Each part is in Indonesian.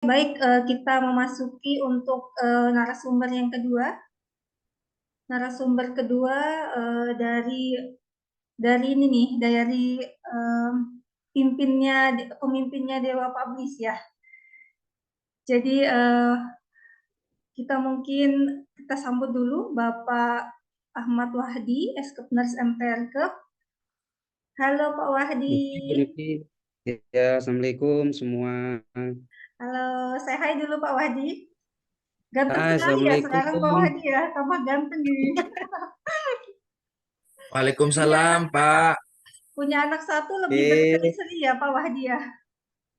Baik, kita memasuki untuk narasumber yang kedua. Narasumber kedua dari ini nih, dari pemimpinnya Dewa Publish ya. Jadi kita sambut dulu Bapak Ahmad Wahdi, Eskepners MTRK. Halo Pak Wahdi. Oke, Bu Niti. Ya, Assalamualaikum semua. Halo, saya hai dulu Pak Wahdi. Ganteng Hai, sekali ya sekarang Pak Assalamualaikum. Wahdi ya, tambah ganteng ini. Punya Waalaikumsalam, Pak. punya anak satu lebih Oke, berseri-seri ya Pak Wahdi ya.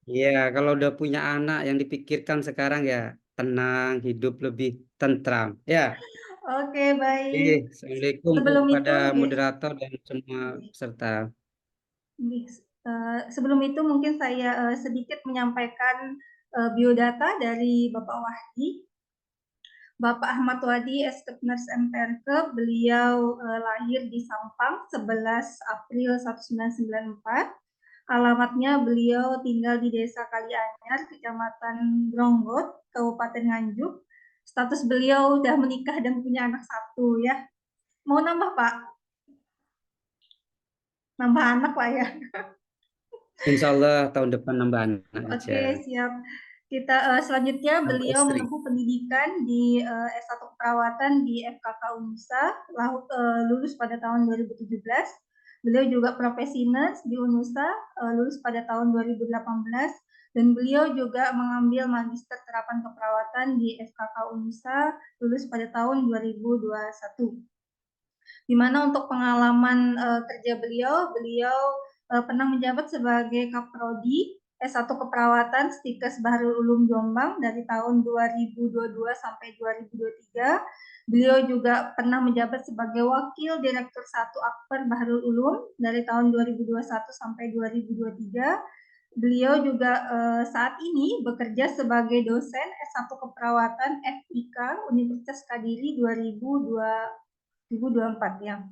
ya kalau udah punya anak yang dipikirkan sekarang ya tenang, hidup lebih tentram. Ya, Oke, oke. baik. Assalamualaikum Sebelum kepada itu, nggih, moderator dan semua peserta. nggih, sebelum itu mungkin saya sedikit menyampaikan biodata dari Bapak Wahdi. Bapak Ahmad Wahdi, Eskepners MPRK, beliau lahir di Sampang 11 April 1994. Alamatnya beliau tinggal di Desa Kalianyar, Kecamatan Gronggot, Kabupaten Nganjuk. Status beliau udah menikah dan punya anak satu ya. Mau nambah Pak? Nambah anak Pak ya? Insya Allah tahun depan nambah anak aja. Oke, siap. Kita selanjutnya Tambah beliau istri. menempuh pendidikan di S1 Keperawatan di FKK Unusa, lulus pada tahun 2017. Beliau juga profesi nurse di Unusa, lulus pada tahun 2018, dan beliau juga mengambil magister terapan keperawatan di FKK Unusa, lulus pada tahun 2021. Di mana untuk pengalaman kerja beliau pernah menjabat sebagai Kaprodi S1 Keperawatan Stikes Bahrul Ulum Jombang dari tahun 2022 sampai 2023. Beliau juga pernah menjabat sebagai Wakil Direktur 1 Akper Bahrul Ulum dari tahun 2021 sampai 2023. Beliau juga saat ini bekerja sebagai dosen S1 Keperawatan FIK Universitas Kadiri 2024 ya.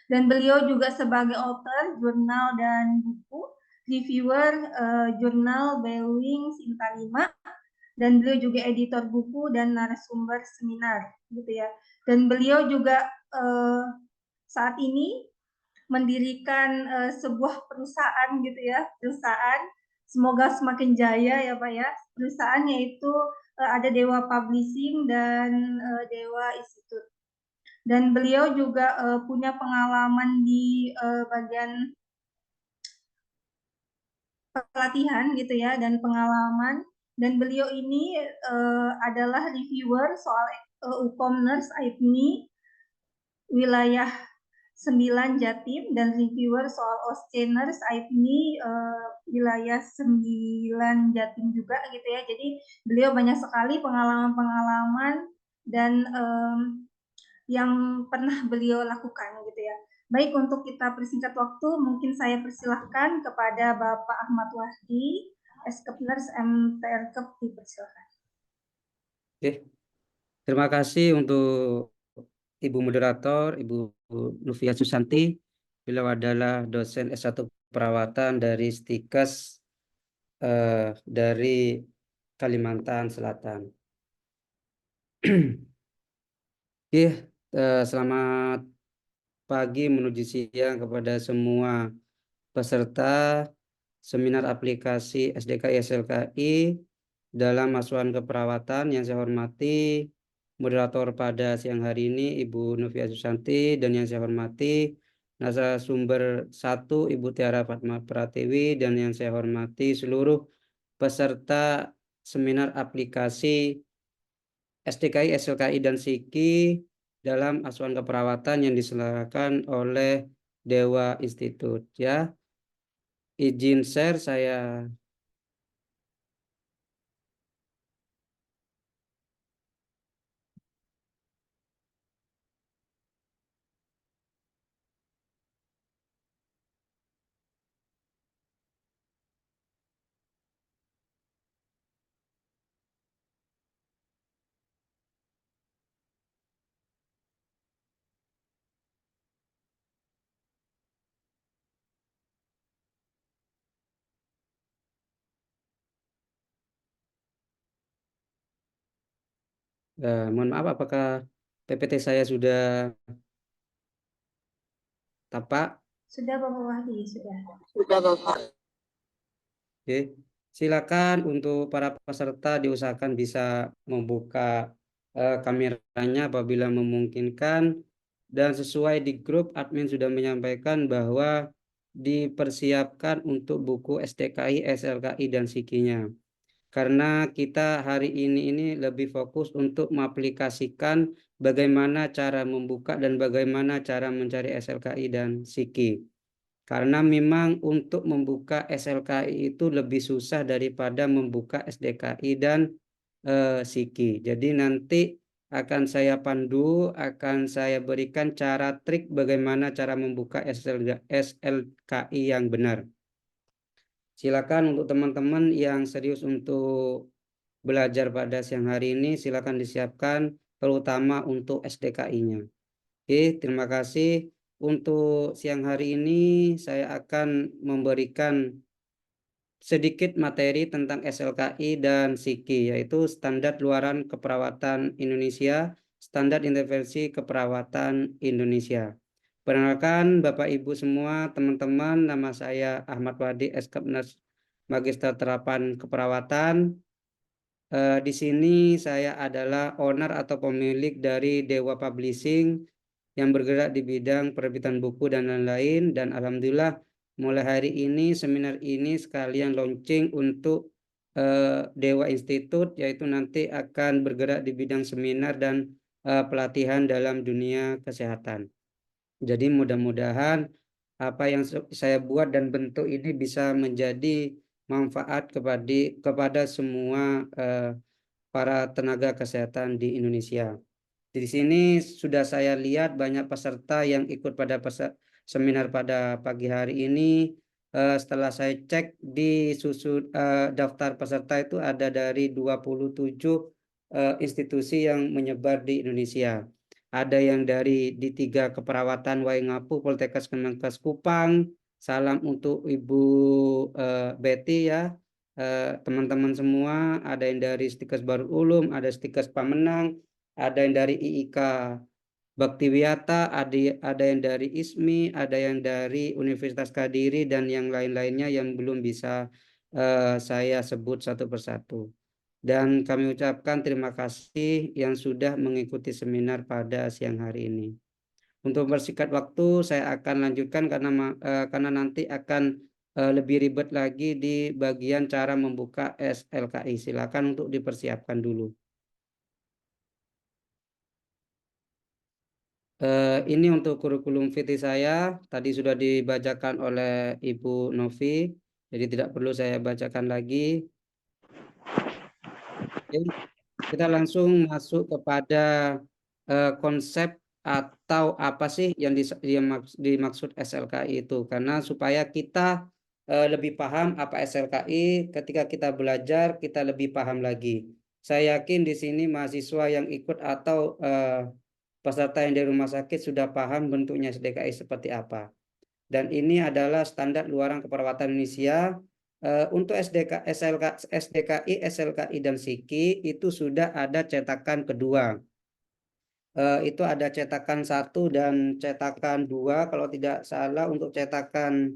Dan beliau juga sebagai author jurnal dan buku, reviewer jurnal Bewing Sinta 5, dan beliau juga editor buku dan narasumber seminar gitu ya. Dan beliau juga saat ini mendirikan sebuah perusahaan gitu ya, perusahaan semoga semakin jaya ya Pak ya. Perusahaan yaitu ada Dewa Publishing dan Dewa Institute. Dan beliau juga punya pengalaman di bagian pelatihan gitu ya dan pengalaman, dan beliau ini adalah reviewer soal e-commerce IPNI wilayah 9 Jatim, dan reviewer soal Oceaners IPNI wilayah 9 Jatim juga gitu ya. Jadi beliau banyak sekali pengalaman-pengalaman dan yang pernah beliau lakukan gitu ya. Baik, untuk kita persingkat waktu, mungkin saya persilahkan kepada Bapak Ahmad Wahdi, Eskepners MTRK, dipersilahkan. Oke, terima kasih untuk Ibu Moderator, Ibu Nufia Susanti. Beliau adalah dosen S1 Perawatan dari Stikes dari Kalimantan Selatan. Oke, selamat pagi menuju siang kepada semua peserta seminar aplikasi SDKI SLKI dalam Asuhan Keperawatan. Yang saya hormati moderator pada siang hari ini Ibu Novia Susanti, dan yang saya hormati narasumber 1 Ibu Tiara Fatma Pratiwi, dan yang saya hormati seluruh peserta seminar aplikasi SDKI, SLKI, dan SIKI dalam asuhan keperawatan yang diselenggarakan oleh Dewa Institut. Ya, izin share saya. Mohon maaf, apakah PPT saya sudah tapak? Sudah Bapak Wahdi, sudah. Sudah, Bapak. Oke, silakan untuk para peserta diusahakan bisa membuka kameranya apabila memungkinkan, dan sesuai di grup admin sudah menyampaikan bahwa dipersiapkan untuk buku STKI, SLKI dan SIKI-nya. Karena kita hari ini lebih fokus untuk mengaplikasikan bagaimana cara membuka dan bagaimana cara mencari SLKI dan SIKI. Karena memang untuk membuka SLKI itu lebih susah daripada membuka SDKI dan SIKI. Jadi nanti akan saya pandu, akan saya berikan cara trik bagaimana cara membuka SLKI yang benar. Silakan untuk teman-teman yang serius untuk belajar pada siang hari ini, silakan disiapkan terutama untuk SDKI-nya. Oke, terima kasih. Untuk siang hari ini saya akan memberikan sedikit materi tentang SLKI dan SIKI, yaitu Standar Luaran Keperawatan Indonesia, Standar Intervensi Keperawatan Indonesia. Perkenalkan Bapak Ibu semua, teman-teman, nama saya Ahmad Wadi, Eskapnas Magister Terapan Keperawatan. Di sini saya adalah owner atau pemilik dari Dewa Publishing yang bergerak di bidang penerbitan buku dan lain-lain, dan alhamdulillah mulai hari ini seminar ini sekalian launching untuk Dewa Institute, yaitu nanti akan bergerak di bidang seminar dan pelatihan dalam dunia kesehatan. Jadi mudah-mudahan apa yang saya buat dan bentuk ini bisa menjadi manfaat kepada semua para tenaga kesehatan di Indonesia. Di sini sudah saya lihat banyak peserta yang ikut pada seminar pada pagi hari ini. Setelah saya cek di daftar peserta itu ada dari 27 institusi yang menyebar di Indonesia. Ada yang dari di 3 keperawatan Waingapu, Poltekkes Kemenkes Kupang. Salam untuk Ibu Betty ya. Teman-teman semua, ada yang dari Stikes Baru Ulum, ada Stikes Pamenang, ada yang dari IIK Baktiwiata, ada yang dari ISMI, ada yang dari Universitas Kadiri, dan yang lain-lainnya yang belum bisa saya sebut satu persatu. Dan kami ucapkan terima kasih yang sudah mengikuti seminar pada siang hari ini. Untuk bersingkat waktu, saya akan lanjutkan karena nanti akan lebih ribet lagi di bagian cara membuka SLKI. Silakan untuk dipersiapkan dulu. Ini untuk kurikulum vitae saya, tadi sudah dibacakan oleh Ibu Novi, jadi tidak perlu saya bacakan lagi. Oke, kita langsung masuk kepada konsep atau apa sih yang dimaksud SLKI itu, karena supaya kita lebih paham apa SLKI, ketika kita belajar kita lebih paham lagi. Saya yakin di sini mahasiswa yang ikut atau peserta yang dari rumah sakit sudah paham bentuknya SDKI seperti apa. Dan ini adalah standar luaran keperawatan Indonesia. Untuk SDKI, SLKI, dan SIKI itu sudah ada cetakan kedua. Itu ada cetakan 1 dan cetakan 2. Kalau tidak salah untuk cetakan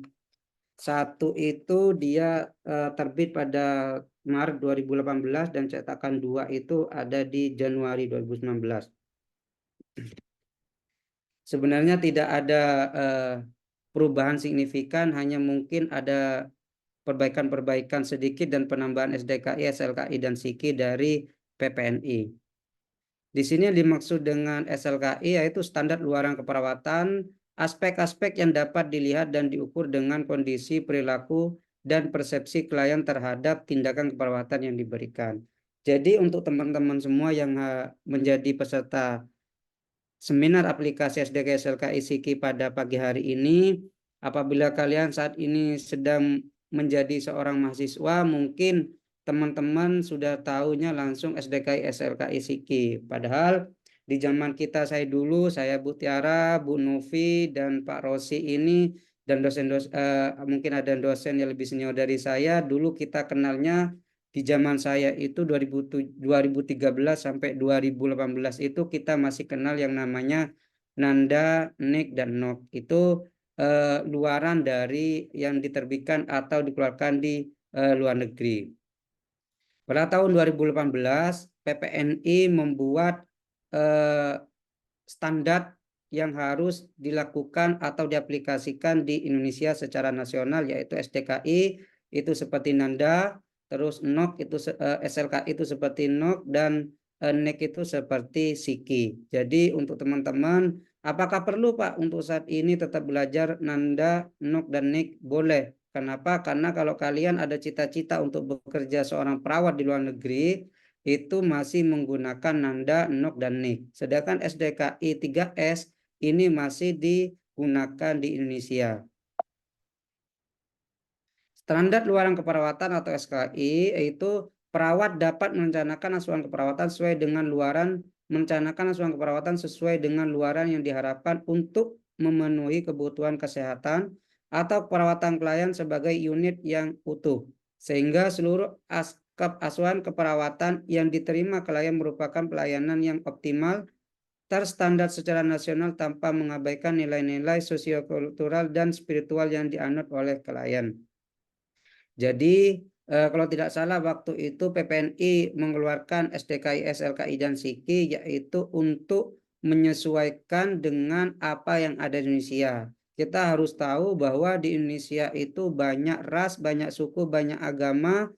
1 itu dia terbit pada Maret 2018 dan cetakan 2 itu ada di Januari 2019. Sebenarnya tidak ada perubahan signifikan, hanya mungkin ada perbaikan-perbaikan sedikit dan penambahan SDKI, SLKI, dan SIKI dari PPNI. Di sini yang dimaksud dengan SLKI yaitu standar luaran keperawatan, aspek-aspek yang dapat dilihat dan diukur dengan kondisi perilaku dan persepsi klien terhadap tindakan keperawatan yang diberikan. Jadi untuk teman-teman semua yang menjadi peserta seminar aplikasi SDK SLKI SIKI pada pagi hari ini, apabila kalian saat ini sedang menjadi seorang mahasiswa, mungkin teman-teman sudah tahunya langsung SDKI SLKI SIKI. Padahal di zaman kita, saya dulu, saya Bu Tiara, Bu Novi, dan Pak Rosi ini, dan mungkin ada dosen yang lebih senior dari saya, dulu kita kenalnya di zaman saya itu 2013 sampai 2018 itu kita masih kenal yang namanya Nanda, Nik, dan Nok. Itu luaran dari yang diterbitkan atau dikeluarkan di luar negeri. Pada tahun 2018, PPNI membuat standar yang harus dilakukan atau diaplikasikan di Indonesia secara nasional, yaitu SDKI itu seperti Nanda, terus NOK itu SLKI itu seperti NOK, dan NEK itu seperti SIKI. Jadi untuk teman-teman, apakah perlu Pak untuk saat ini tetap belajar Nanda, NOK, dan NEK? Boleh. Kenapa? Karena kalau kalian ada cita-cita untuk bekerja seorang perawat di luar negeri, itu masih menggunakan Nanda, NOK, dan NIK. Sedangkan SDKI 3S ini masih digunakan di Indonesia. Standar luaran keperawatan atau SKI yaitu perawat dapat merencanakan asuhan keperawatan sesuai dengan luaran yang diharapkan untuk memenuhi kebutuhan kesehatan atau perawatan klien sebagai unit yang utuh, sehingga seluruh aspek asuhan keperawatan yang diterima klien merupakan pelayanan yang optimal, terstandar secara nasional tanpa mengabaikan nilai-nilai sosiokultural dan spiritual yang dianut oleh klien. Jadi kalau tidak salah waktu itu PPNI mengeluarkan SDKI, SLKI, dan SIKI yaitu untuk menyesuaikan dengan apa yang ada di Indonesia. Kita harus tahu bahwa di Indonesia itu banyak ras, banyak suku, banyak agama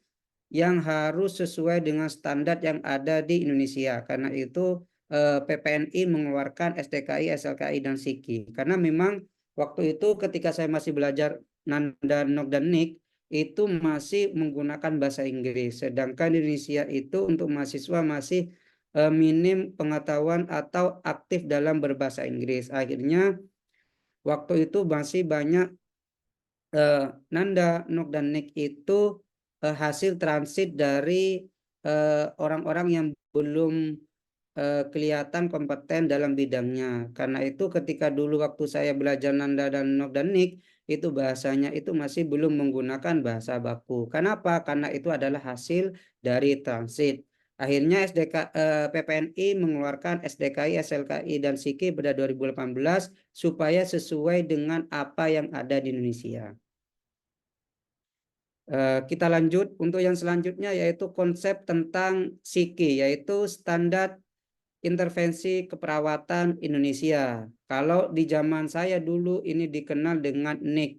yang harus sesuai dengan standar yang ada di Indonesia. Karena itu PPNI mengeluarkan SDKI, SLKI, dan SIKI. Karena memang waktu itu ketika saya masih belajar Nanda, NOK, dan NIK, itu masih menggunakan bahasa Inggris. Sedangkan di Indonesia itu untuk mahasiswa masih minim pengetahuan atau aktif dalam berbahasa Inggris. Akhirnya waktu itu masih banyak Nanda, NOK, dan NIK itu hasil transit dari orang-orang yang belum kelihatan kompeten dalam bidangnya. Karena itu ketika dulu waktu saya belajar Nanda dan NOK dan NIK, itu bahasanya itu masih belum menggunakan bahasa baku. Kenapa? Karena itu adalah hasil dari transit. Akhirnya PPNI mengeluarkan SDKI, SLKI, dan SIKI pada 2018 supaya sesuai dengan apa yang ada di Indonesia. Kita lanjut untuk yang selanjutnya yaitu konsep tentang SIKI, yaitu Standar Intervensi Keperawatan Indonesia. Kalau di zaman saya dulu ini dikenal dengan NIK.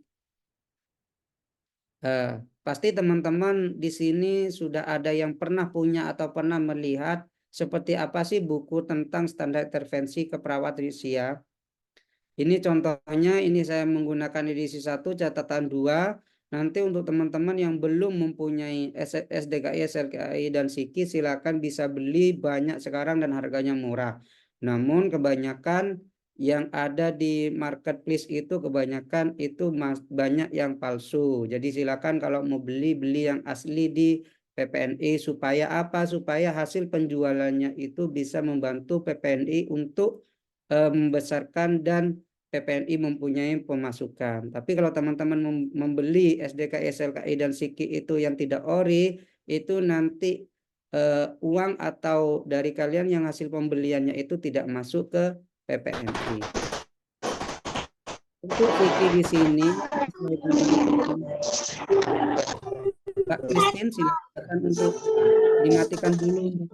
Pasti teman-teman di sini sudah ada yang pernah punya atau pernah melihat seperti apa sih buku tentang standar intervensi keperawatan Indonesia. Ini contohnya, ini saya menggunakan edisi 1 catatan 2. Nanti untuk teman-teman yang belum mempunyai SDKI, SLKI, dan SIKI silakan bisa beli, banyak sekarang dan harganya murah. Namun kebanyakan yang ada di marketplace itu kebanyakan itu banyak yang palsu. Jadi silakan kalau mau beli yang asli di PPNI. Supaya apa? Supaya hasil penjualannya itu bisa membantu PPNI untuk membesarkan dan PPNI mempunyai pemasukan. Tapi kalau teman-teman membeli SDKI, SLKI, dan SIKI itu yang tidak ori, itu nanti uang atau dari kalian yang hasil pembeliannya itu tidak masuk ke PPNI. Untuk SIKI di sini, Pak Christine silakan untuk dimatikan dulu.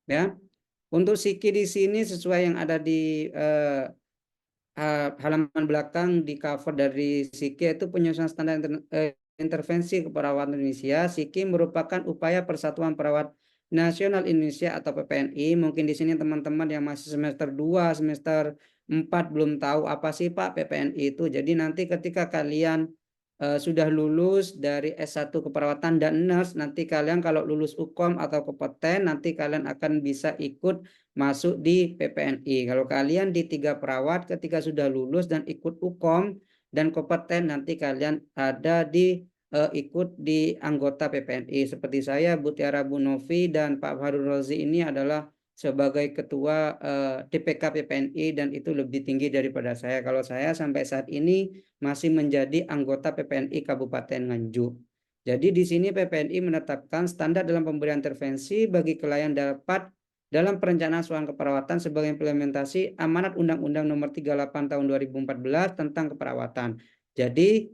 Ya, untuk SIKI di sini sesuai yang ada di halaman belakang di cover dari SIKI itu penyusunan standar intervensi keperawatan Indonesia. SIKI merupakan upaya Persatuan Perawat Nasional Indonesia atau PPNI. Mungkin di sini teman-teman yang masih semester 2, semester 4 belum tahu apa sih Pak PPNI itu. Jadi nanti ketika kalian sudah lulus dari S1 keperawatan dan nurse, nanti kalian kalau lulus UKOM atau kompeten, nanti kalian akan bisa ikut masuk di PPNI. Kalau kalian di 3 perawat ketika sudah lulus dan ikut UKOM dan kompeten, nanti kalian ada di ikut di anggota PPNI. Seperti saya, Bu Tiara, Bu Novi, dan Pak Harun Rozi ini adalah sebagai ketua DPK PPNI dan itu lebih tinggi daripada saya. Kalau saya sampai saat ini masih menjadi anggota PPNI Kabupaten Nganjuk. Jadi di sini PPNI menetapkan standar dalam pemberian intervensi bagi klien dapat dalam perencanaan asuhan keperawatan sebagai implementasi amanat Undang-Undang Nomor 38 Tahun 2014 tentang keperawatan. Jadi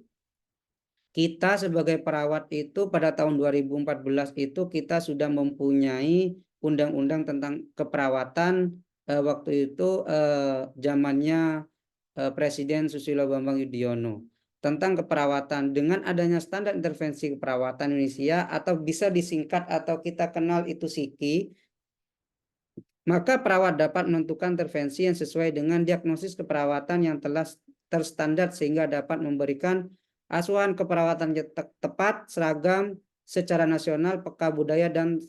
kita sebagai perawat itu pada tahun 2014 itu kita sudah mempunyai undang-undang tentang keperawatan waktu itu zamannya Presiden Susilo Bambang Yudhoyono tentang keperawatan. Dengan adanya standar intervensi keperawatan Indonesia atau bisa disingkat atau kita kenal itu SIKI, maka perawat dapat menentukan intervensi yang sesuai dengan diagnosis keperawatan yang telah terstandar sehingga dapat memberikan asuhan keperawatan yang tepat, seragam, secara nasional, peka budaya, dan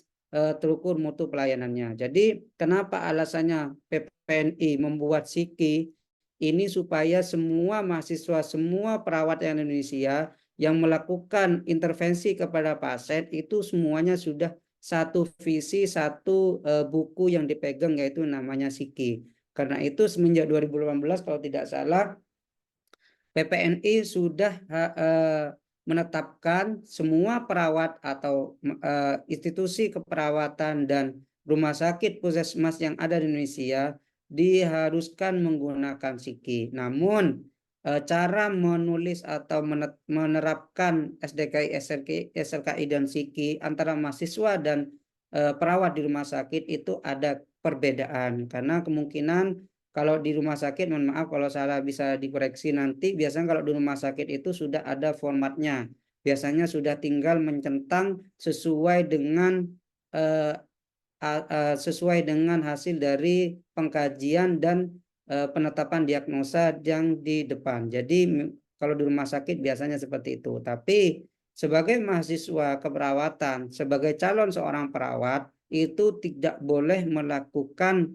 terukur mutu pelayanannya. Jadi kenapa alasannya PPNI membuat SIKI ini supaya semua mahasiswa, semua perawat yang Indonesia yang melakukan intervensi kepada pasien itu semuanya sudah satu visi, satu buku yang dipegang yaitu namanya SIKI. Karena itu semenjak 2018 kalau tidak salah PPNI sudah menetapkan semua perawat atau institusi keperawatan dan rumah sakit puskesmas yang ada di Indonesia diharuskan menggunakan SIKI. Namun cara menulis atau menerapkan SDKI, SLKI dan SIKI antara mahasiswa dan perawat di rumah sakit itu ada perbedaan karena kemungkinan kalau di rumah sakit, mohon maaf kalau salah bisa dikoreksi nanti, biasanya kalau di rumah sakit itu sudah ada formatnya. Biasanya sudah tinggal mencentang sesuai dengan hasil dari pengkajian dan penetapan diagnosa yang di depan. Jadi kalau di rumah sakit biasanya seperti itu. Tapi sebagai mahasiswa keperawatan, sebagai calon seorang perawat, itu tidak boleh melakukan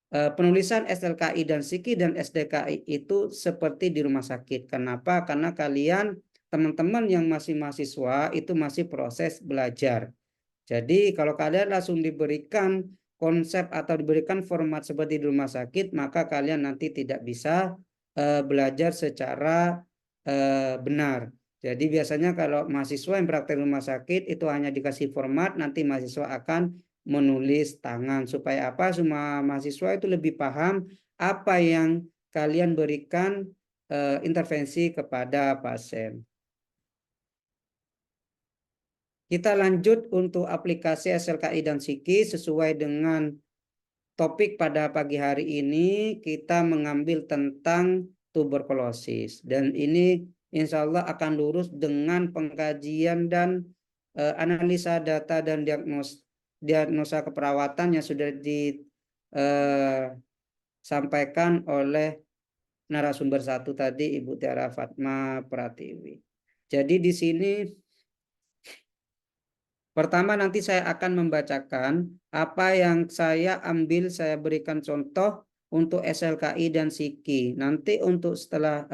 penulisan SLKI dan SIKI dan SDKI itu seperti di rumah sakit. Kenapa? Karena kalian teman-teman yang masih mahasiswa itu masih proses belajar. Jadi kalau kalian langsung diberikan konsep atau diberikan format seperti di rumah sakit, maka kalian nanti tidak bisa belajar secara benar. Jadi biasanya kalau mahasiswa yang praktek di rumah sakit itu hanya dikasih format, nanti mahasiswa akan menulis tangan. Supaya apa? Semua mahasiswa itu lebih paham apa yang kalian berikan intervensi kepada pasien. Kita lanjut untuk aplikasi SLKI dan SIKI sesuai dengan topik pada pagi hari ini. Kita mengambil tentang tuberkulosis dan ini insya Allah akan lurus dengan pengkajian dan analisa data dan diagnosa keperawatan yang sudah disampaikan oleh narasumber satu tadi Ibu Tiara Fatma Pratiwi. Jadi di sini pertama nanti saya akan membacakan apa yang saya ambil, saya berikan contoh untuk SLKI dan SIKI. Nanti untuk setelah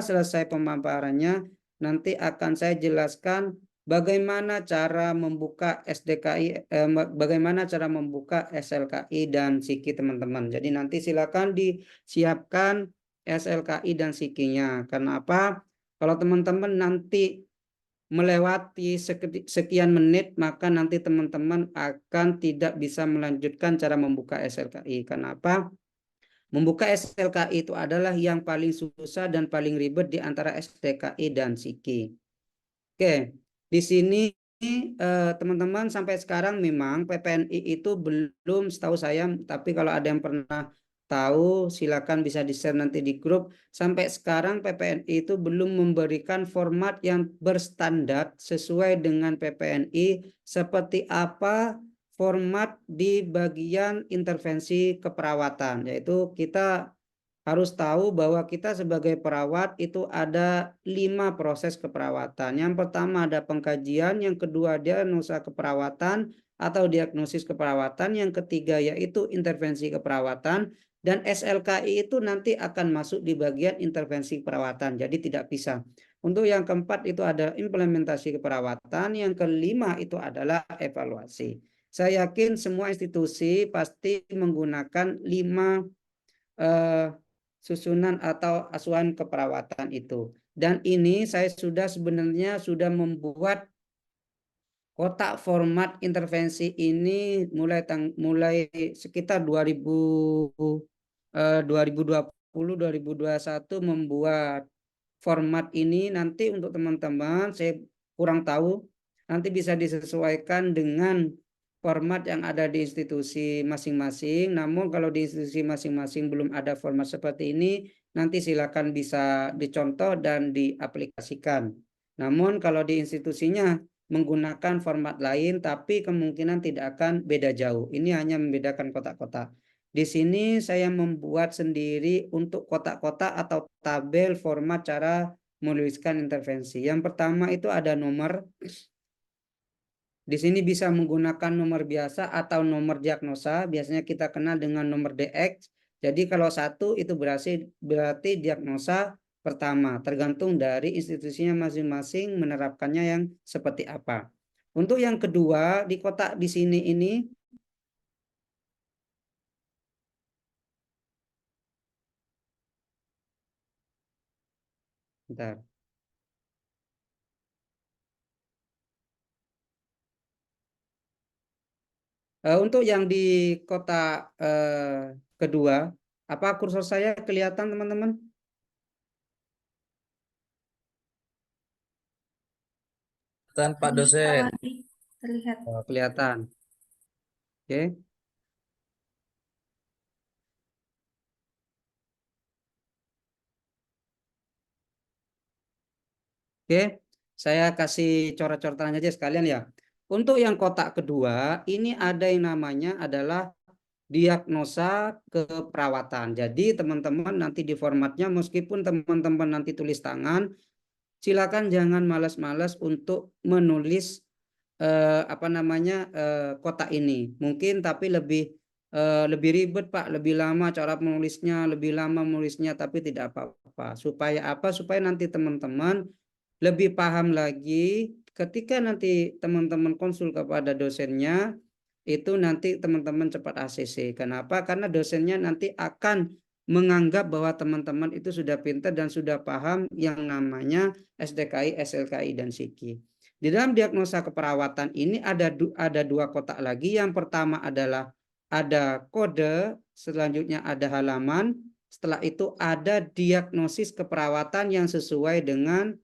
selesai pemaparannya, nanti akan saya jelaskan bagaimana cara membuka SDKI, bagaimana cara membuka SLKI dan SIKI teman-teman. Jadi nanti silakan disiapkan SLKI dan SIKI-nya. Kenapa? Kalau teman-teman nanti melewati sekian menit, maka nanti teman-teman akan tidak bisa melanjutkan cara membuka SLKI. Kenapa? Membuka SLKI itu adalah yang paling susah dan paling ribet di antara SDKI dan SIKI. Oke, di sini teman-teman sampai sekarang memang PPNI itu belum, setahu saya, tapi kalau ada yang pernah tahu silakan bisa di-share nanti di grup. Sampai sekarang PPNI itu belum memberikan format yang berstandar sesuai dengan PPNI seperti apa format di bagian intervensi keperawatan, yaitu kita harus tahu bahwa kita sebagai perawat itu ada 5 proses keperawatan. Yang pertama ada pengkajian, yang kedua diagnosa keperawatan atau diagnosis keperawatan, yang ketiga yaitu intervensi keperawatan, dan SLKI itu nanti akan masuk di bagian intervensi keperawatan, jadi tidak pisah. Untuk yang keempat itu ada implementasi keperawatan, yang kelima itu adalah evaluasi. saya yakin semua institusi pasti menggunakan 5 susunan atau asuhan keperawatan itu. Dan ini saya sebenarnya sudah membuat kotak format intervensi ini mulai sekitar 2020-2021 membuat format ini. Nanti untuk teman-teman saya kurang tahu, nanti bisa disesuaikan dengan format yang ada di institusi masing-masing. Namun kalau di institusi masing-masing belum ada format seperti ini, nanti silakan bisa dicontoh dan diaplikasikan. Namun kalau di institusinya menggunakan format lain, tapi kemungkinan tidak akan beda jauh. Ini hanya membedakan kotak-kotak. Di sini saya membuat sendiri untuk kotak-kotak atau tabel format cara menuliskan intervensi. Yang pertama itu ada nomor. Di sini bisa menggunakan nomor biasa atau nomor diagnosa. Biasanya kita kenal dengan nomor DX. Jadi kalau 1 itu berarti diagnosa pertama. Tergantung dari institusinya masing-masing menerapkannya yang seperti apa. Untuk yang kedua, di kotak di sini ini. Bentar. Untuk yang di kotak kedua, apa kursor saya kelihatan teman-teman? Pak dosen. Terlihat. Oh, kelihatan. Oke. Oke, saya kasih coret-coretan aja sekalian ya. Untuk yang kotak kedua, ini ada yang namanya adalah diagnosa keperawatan. Jadi teman-teman nanti di formatnya, meskipun teman-teman nanti tulis tangan, silakan jangan malas-malas untuk menulis kotak ini. Mungkin tapi lebih ribet Pak, lebih lama cara menulisnya, lebih lama menulisnya, tapi tidak apa-apa. Supaya apa? Supaya nanti teman-teman lebih paham lagi ketika nanti teman-teman konsul kepada dosennya, itu nanti teman-teman cepat ACC. Kenapa? Karena dosennya nanti akan menganggap bahwa teman-teman itu sudah pintar dan sudah paham yang namanya SDKI, SLKI, dan SIKI. Di dalam diagnosa keperawatan ini ada 2 kotak lagi. Yang pertama adalah ada kode, selanjutnya ada halaman, setelah itu ada diagnosis keperawatan yang sesuai dengan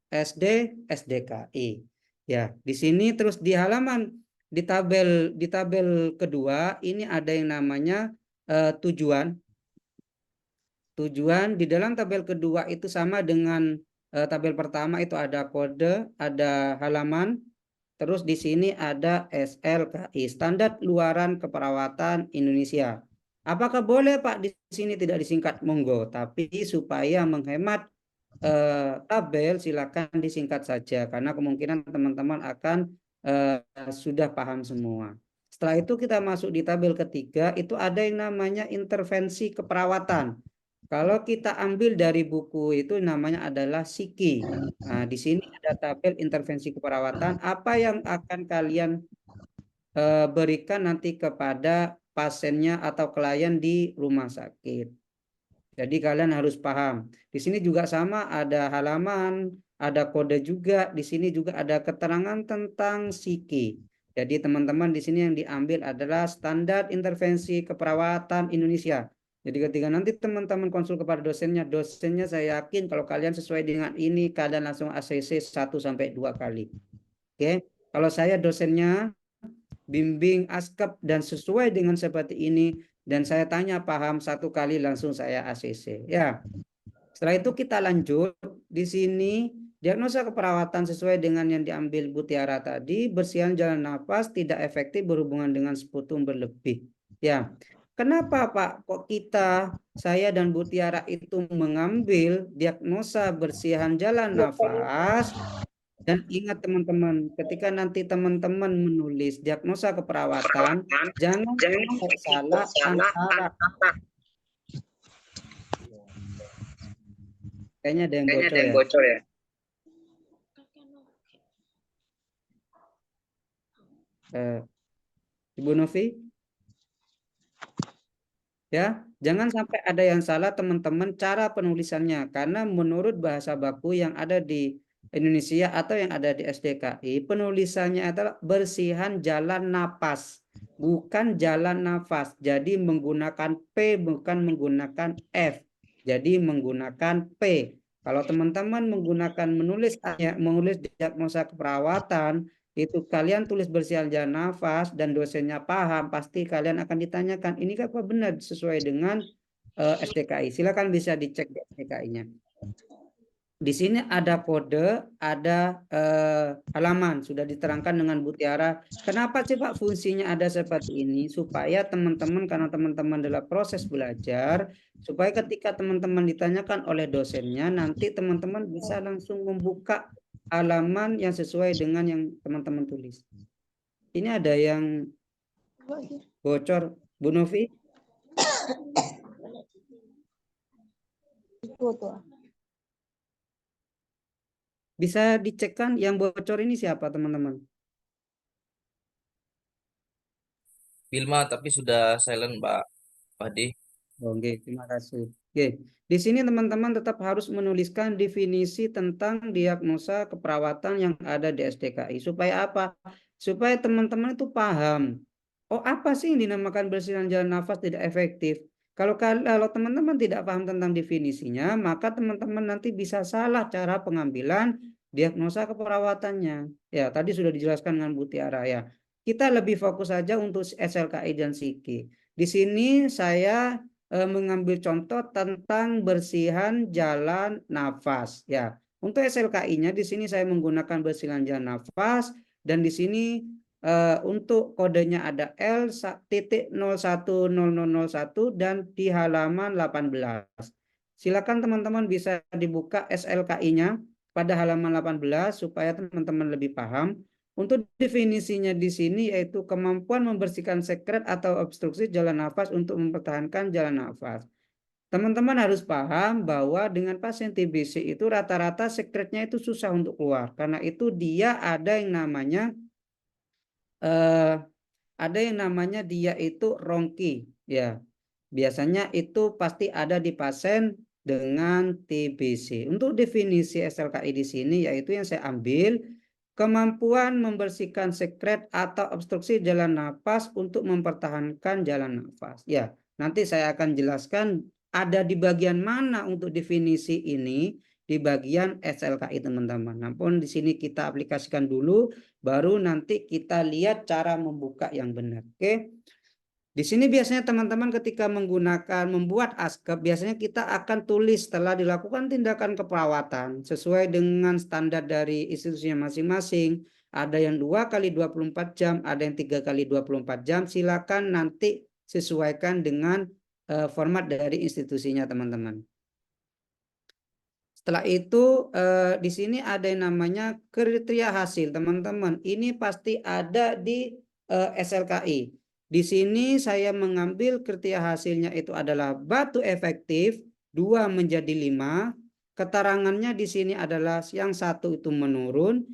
SD, SDKI. Ya, di sini terus di halaman di tabel kedua ini ada yang namanya tujuan. Tujuan di dalam tabel kedua itu sama dengan tabel pertama, itu ada kode, ada halaman, terus di sini ada SLKI, Standar Luaran Keperawatan Indonesia. Apakah boleh Pak di sini tidak disingkat? Monggo, tapi supaya menghemat tabel silakan disingkat saja karena kemungkinan teman-teman akan sudah paham semua. Setelah itu kita masuk di tabel ketiga, itu ada yang namanya intervensi keperawatan. Kalau kita ambil dari buku itu namanya adalah SIKI. Nah, di sini ada tabel intervensi keperawatan. Apa yang akan kalian berikan nanti kepada pasiennya atau klien di rumah sakit. Jadi kalian harus paham. Di sini juga sama, ada halaman, ada kode juga. Di sini juga ada keterangan tentang SIKI. Jadi teman-teman di sini yang diambil adalah Standar Intervensi Keperawatan Indonesia. Jadi ketika nanti teman-teman konsul kepada dosennya saya yakin kalau kalian sesuai dengan ini, kalian langsung ACC 1-2 kali. Oke, kalau saya dosennya bimbing askep dan sesuai dengan seperti ini, dan saya tanya paham 1 kali langsung saya ACC. Ya, setelah itu kita lanjut. Di sini diagnosa keperawatan sesuai dengan yang diambil Bu Tiara tadi, bersihan jalan nafas tidak efektif berhubungan dengan sputum berlebih. Ya, kenapa Pak kok saya dan Bu Tiara itu mengambil diagnosa bersihan jalan nafas? Dan ingat teman-teman, ketika nanti teman-teman menulis diagnosa keperawatan, jangan sampai salah antara. Kayaknya ada yang bocor ya. Ibu Novi? Ya, jangan sampai ada yang salah teman-teman cara penulisannya, karena menurut bahasa baku yang ada di Indonesia atau yang ada di SDKI, penulisannya adalah bersihan jalan napas, bukan jalan nafas. Jadi menggunakan P bukan menggunakan F. Jadi menggunakan P. Kalau teman-teman menggunakan menulis diagnosa keperawatan, itu kalian tulis bersihan jalan nafas dan dosennya paham, pasti kalian akan ditanyakan ini apa benar sesuai dengan SDKI. Silakan bisa dicek di SDKI-nya. Di sini ada kode, ada halaman, sudah diterangkan dengan Bu Tiara. Kenapa sih Pak fungsinya ada seperti ini? Supaya teman-teman, karena teman-teman adalah proses belajar, supaya ketika teman-teman ditanyakan oleh dosennya, nanti teman-teman bisa langsung membuka halaman yang sesuai dengan yang teman-teman tulis. Ini ada yang bocor, Bu Novi? Bisa dicekkan yang bocor ini siapa teman-teman? Vilma tapi sudah silent Pak Padi. Oke, terima kasih. Oke, di sini teman-teman tetap harus menuliskan definisi tentang diagnosa keperawatan yang ada di SDKI. Supaya apa? Supaya teman-teman itu paham. Oh, apa sih yang dinamakan bersihan jalan nafas tidak efektif? Kalau teman-teman tidak paham tentang definisinya, maka teman-teman nanti bisa salah cara pengambilan diagnosa keperawatannya. Ya, tadi sudah dijelaskan dengan Bu Tiara ya. Kita lebih fokus saja untuk SLKI dan PSIKI. Di sini saya mengambil contoh tentang bersihan jalan nafas ya. Untuk SLKI-nya di sini saya menggunakan bersihan jalan nafas dan di sini untuk kodenya ada L.010001 dan di halaman 18. Silakan teman-teman bisa dibuka SLKI-nya pada halaman 18 supaya teman-teman lebih paham. Untuk definisinya di sini yaitu kemampuan membersihkan sekret atau obstruksi jalan nafas untuk mempertahankan jalan nafas. Teman-teman harus paham bahwa dengan pasien TBC itu rata-rata sekretnya itu susah untuk keluar. Karena itu dia ada yang namanya dia itu rongki ya. Biasanya itu pasti ada di pasien dengan TBC. Untuk definisi SLKI di sini yaitu yang saya ambil kemampuan membersihkan sekret atau obstruksi jalan nafas untuk mempertahankan jalan nafas. Ya, nanti saya akan jelaskan ada di bagian mana untuk definisi ini di bagian SLKI teman-teman. Namun di sini kita aplikasikan dulu, baru nanti kita lihat cara membuka yang benar. Oke. Di sini biasanya teman-teman ketika membuat askep, biasanya kita akan tulis setelah dilakukan tindakan keperawatan sesuai dengan standar dari institusinya masing-masing. Ada yang 2 kali 24 jam, ada yang 3 kali 24 jam. Silakan nanti sesuaikan dengan format dari institusinya teman-teman. Setelah itu di sini ada yang namanya kriteria hasil teman-teman. Ini pasti ada di SLKI. Di sini saya mengambil kriteria hasilnya itu adalah batu efektif 2 menjadi 5. Keterangannya di sini adalah yang satu itu menurun,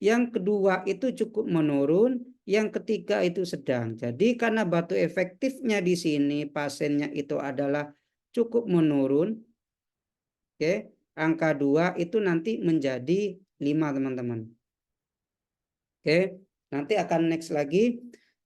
yang kedua itu cukup menurun, yang ketiga itu sedang. Jadi karena batu efektifnya di sini pasiennya itu adalah cukup menurun, oke, angka 2 itu nanti menjadi 5 teman-teman. Oke, nanti akan next lagi.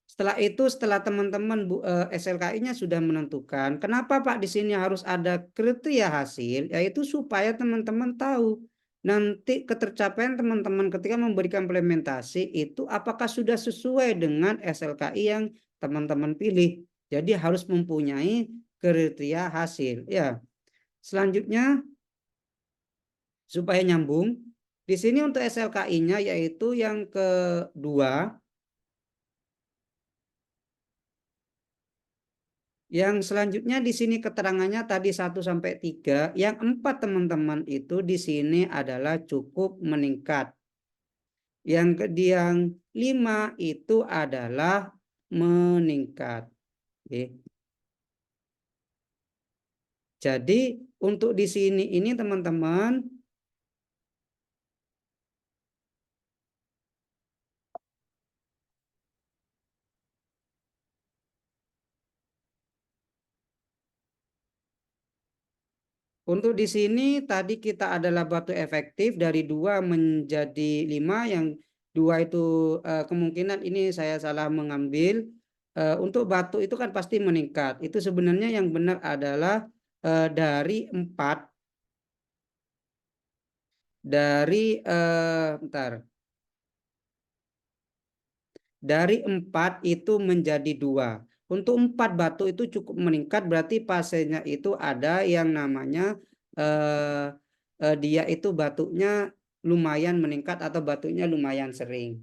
Setelah itu, setelah teman-teman SLKI-nya sudah menentukan, kenapa Pak di sini harus ada kriteria hasil, yaitu supaya teman-teman tahu nanti ketercapaian teman-teman ketika memberikan implementasi itu apakah sudah sesuai dengan SLKI yang teman-teman pilih. Jadi harus mempunyai kriteria hasil. Ya, selanjutnya supaya nyambung, di sini untuk SLKI-nya yaitu yang kedua. Yang selanjutnya di sini keterangannya tadi 1 sampai 3, yang 4 teman-teman itu di sini adalah cukup meningkat. Yang 5 itu adalah meningkat. Oke. Jadi untuk di sini ini teman-teman Untuk di sini tadi kita adalah batu efektif dari 2 menjadi 5, yang 2 itu kemungkinan ini saya salah mengambil. Untuk batu itu kan pasti meningkat. Itu sebenarnya yang benar adalah dari 4 dari 4 itu menjadi 2. Untuk 4 batu itu cukup meningkat, berarti fasenya itu ada yang namanya dia itu batunya lumayan meningkat atau batunya lumayan sering.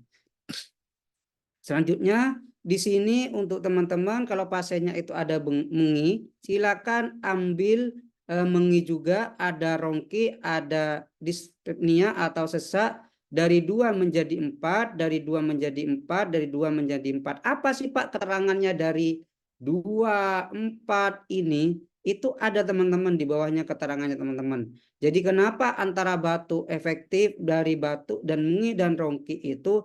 Selanjutnya di sini untuk teman-teman kalau pasiennya itu ada mengi, silakan ambil mengi juga, ada rongki, ada dispepnia atau sesak. Dari 2 menjadi 4, dari 2 menjadi 4, dari 2 menjadi 4. Apa sih Pak keterangannya dari 2, 4 ini? Itu ada teman-teman di bawahnya keterangannya teman-teman. Jadi kenapa antara batu efektif dari batu dan mengi dan rongki itu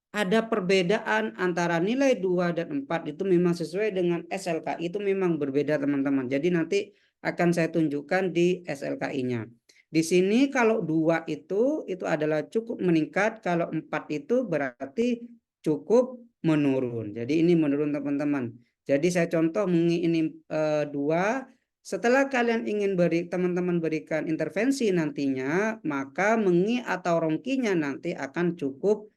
ada perbedaan antara nilai 2 dan 4 itu memang sesuai dengan SLK, itu memang berbeda teman-teman. Jadi nanti akan saya tunjukkan di SLKI-nya. Di sini kalau 2 itu adalah cukup meningkat, kalau 4 itu berarti cukup menurun. Jadi ini menurun teman-teman. Jadi saya contoh ini 2. Setelah kalian ingin teman-teman berikan intervensi nantinya, maka mengi atau rongkinya nanti akan cukup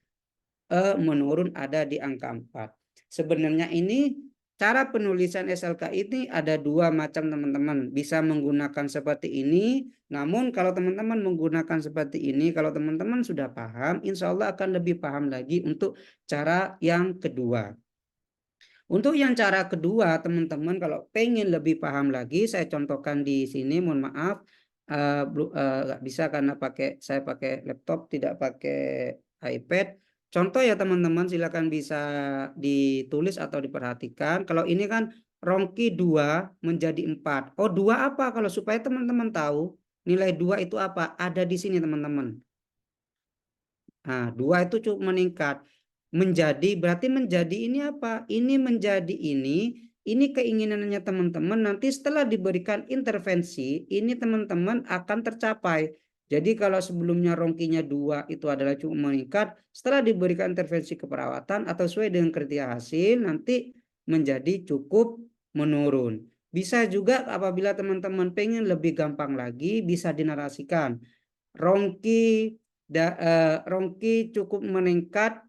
menurun ada di angka 4. Sebenarnya ini cara penulisan SLK ini ada 2 macam teman-teman. Bisa menggunakan seperti ini, namun kalau teman-teman menggunakan seperti ini, kalau teman-teman sudah paham, insya Allah akan lebih paham lagi untuk cara yang kedua. Untuk yang cara kedua, teman-teman kalau pengen lebih paham lagi, saya contohkan di sini, mohon maaf, nggak bisa karena saya pakai laptop, tidak pakai iPad. Contoh ya teman-teman, silakan bisa ditulis atau diperhatikan. Kalau ini kan rongki 2 menjadi 4. Oh 2 apa? Kalau supaya teman-teman tahu nilai 2 itu apa? Ada di sini teman-teman. Nah 2 itu cukup meningkat. Berarti menjadi ini apa? Ini menjadi ini keinginannya teman-teman nanti setelah diberikan intervensi, ini teman-teman akan tercapai. Jadi kalau sebelumnya rongkinya 2 itu adalah cukup meningkat, setelah diberikan intervensi keperawatan atau sesuai dengan kriteria hasil, nanti menjadi cukup menurun. Bisa juga apabila teman-teman pengen lebih gampang lagi, bisa dinarasikan. Rongki cukup meningkat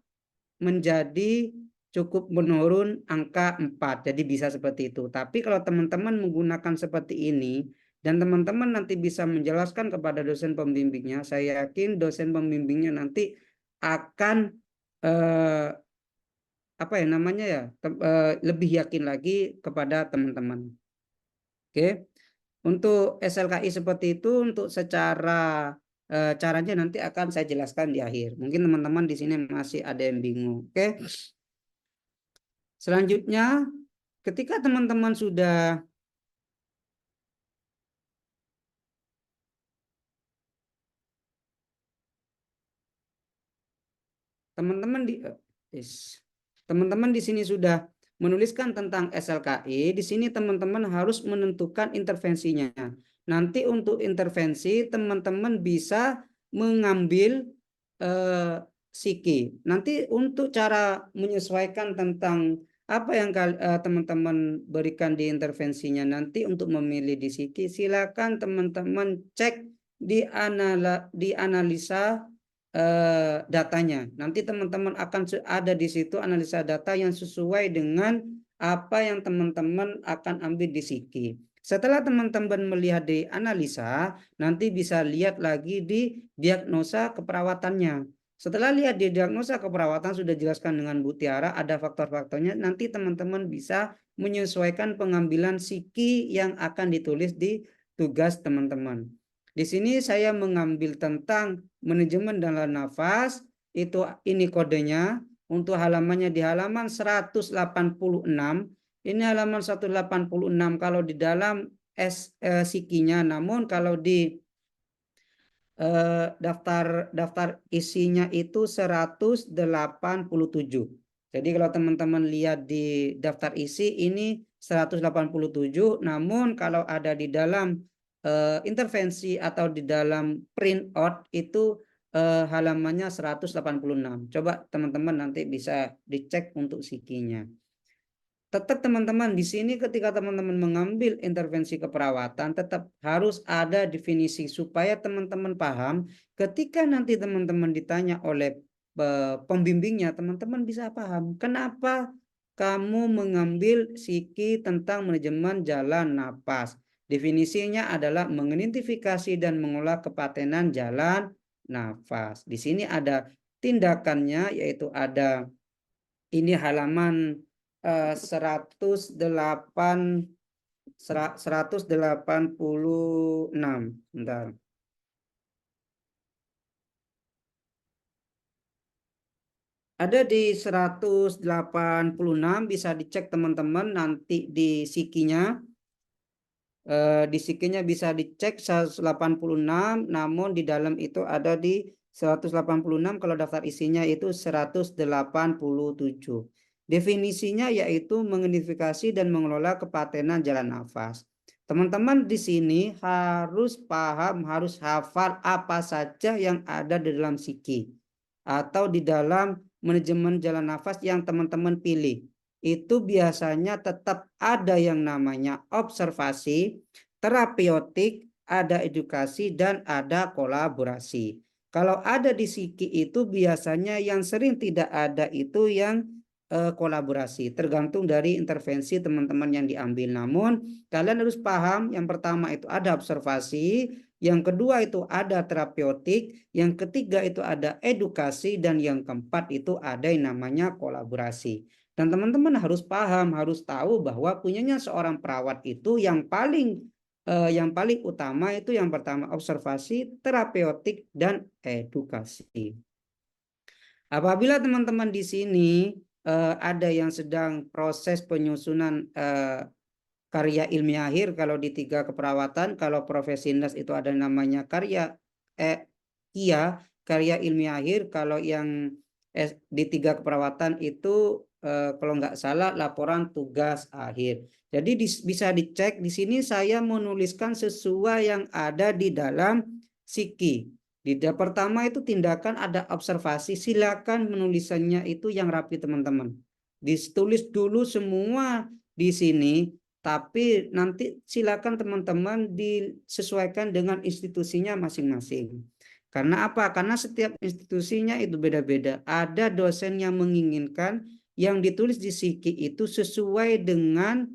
menjadi cukup menurun angka 4. Jadi bisa seperti itu. Tapi kalau teman-teman menggunakan seperti ini dan teman-teman nanti bisa menjelaskan kepada dosen pembimbingnya, saya yakin dosen pembimbingnya nanti akan lebih yakin lagi kepada teman-teman. Oke. Untuk SLKI seperti itu, untuk secara caranya nanti akan saya jelaskan di akhir. Mungkin teman-teman di sini masih ada yang bingung. Oke. Selanjutnya, ketika teman-teman sudah teman-teman di sini sudah menuliskan tentang SLKI, di sini teman-teman harus menentukan intervensinya. Nanti untuk intervensi teman-teman bisa mengambil psiki. Nanti untuk cara menyesuaikan tentang apa yang teman-teman berikan di intervensinya nanti untuk memilih di psiki, silakan teman-teman cek di analisa datanya. Nanti teman-teman akan ada di situ analisa data yang sesuai dengan apa yang teman-teman akan ambil di psiki. Setelah teman-teman melihat di analisa, nanti bisa lihat lagi di diagnosa keperawatannya. Setelah lihat di diagnosa keperawatan sudah jelaskan dengan Bu Tiara, ada faktor-faktornya. Nanti teman-teman bisa menyesuaikan pengambilan psiki yang akan ditulis di tugas teman-teman. Di sini saya mengambil tentang manajemen dalam nafas, ini kodenya. Untuk halamannya di halaman 186. Ini halaman 186 kalau di dalam psikinya, namun kalau di daftar isinya itu 187. Jadi kalau teman-teman lihat di daftar isi ini 187, namun kalau ada di dalam intervensi atau di dalam printout itu halamannya 186. Coba teman-teman nanti bisa dicek untuk sikinya. Tetap teman-teman di sini ketika teman-teman mengambil intervensi keperawatan tetap harus ada definisi supaya teman-teman paham ketika nanti teman-teman ditanya oleh pembimbingnya, teman-teman bisa paham kenapa kamu mengambil siki tentang manajemen jalan napas. Definisinya adalah mengidentifikasi dan mengolah kepatenan jalan nafas. Di sini ada tindakannya, yaitu ada ini halaman 186. Bentar. Ada di 186, bisa dicek teman-teman nanti di sikinya. Di sikinya bisa dicek 186, namun di dalam itu ada di 186 kalau daftar isinya itu 187. Definisinya yaitu mengidentifikasi dan mengelola kepatenan jalan nafas. Teman-teman di sini harus paham, harus hafal apa saja yang ada di dalam siki atau di dalam manajemen jalan nafas yang teman-teman pilih. Itu biasanya tetap ada yang namanya observasi, terapeutik, ada edukasi, dan ada kolaborasi. Kalau ada di siki itu biasanya yang sering tidak ada itu yang kolaborasi, tergantung dari intervensi teman-teman yang diambil. Namun kalian harus paham, yang pertama itu ada observasi, yang kedua itu ada terapeutik, yang ketiga itu ada edukasi, dan yang keempat itu ada yang namanya kolaborasi. Dan teman-teman harus paham, harus tahu bahwa punyanya seorang perawat itu yang paling utama itu yang pertama observasi, terapeutik, dan edukasi. Apabila teman-teman di sini ada yang sedang proses penyusunan karya ilmiah akhir, kalau di 3 keperawatan, kalau profesi nurse itu ada namanya karya KIA, karya ilmiah akhir. Kalau yang di 3 keperawatan itu kalau nggak salah laporan tugas akhir. Jadi bisa dicek di sini saya menuliskan sesuai yang ada di dalam siki. Di pertama itu tindakan ada observasi, silakan menulisannya itu yang rapi teman-teman. Ditulis dulu semua di sini, tapi nanti silakan teman-teman disesuaikan dengan institusinya masing-masing. Karena apa? Karena setiap institusinya itu beda-beda. Ada dosen yang menginginkan yang ditulis di siki itu sesuai dengan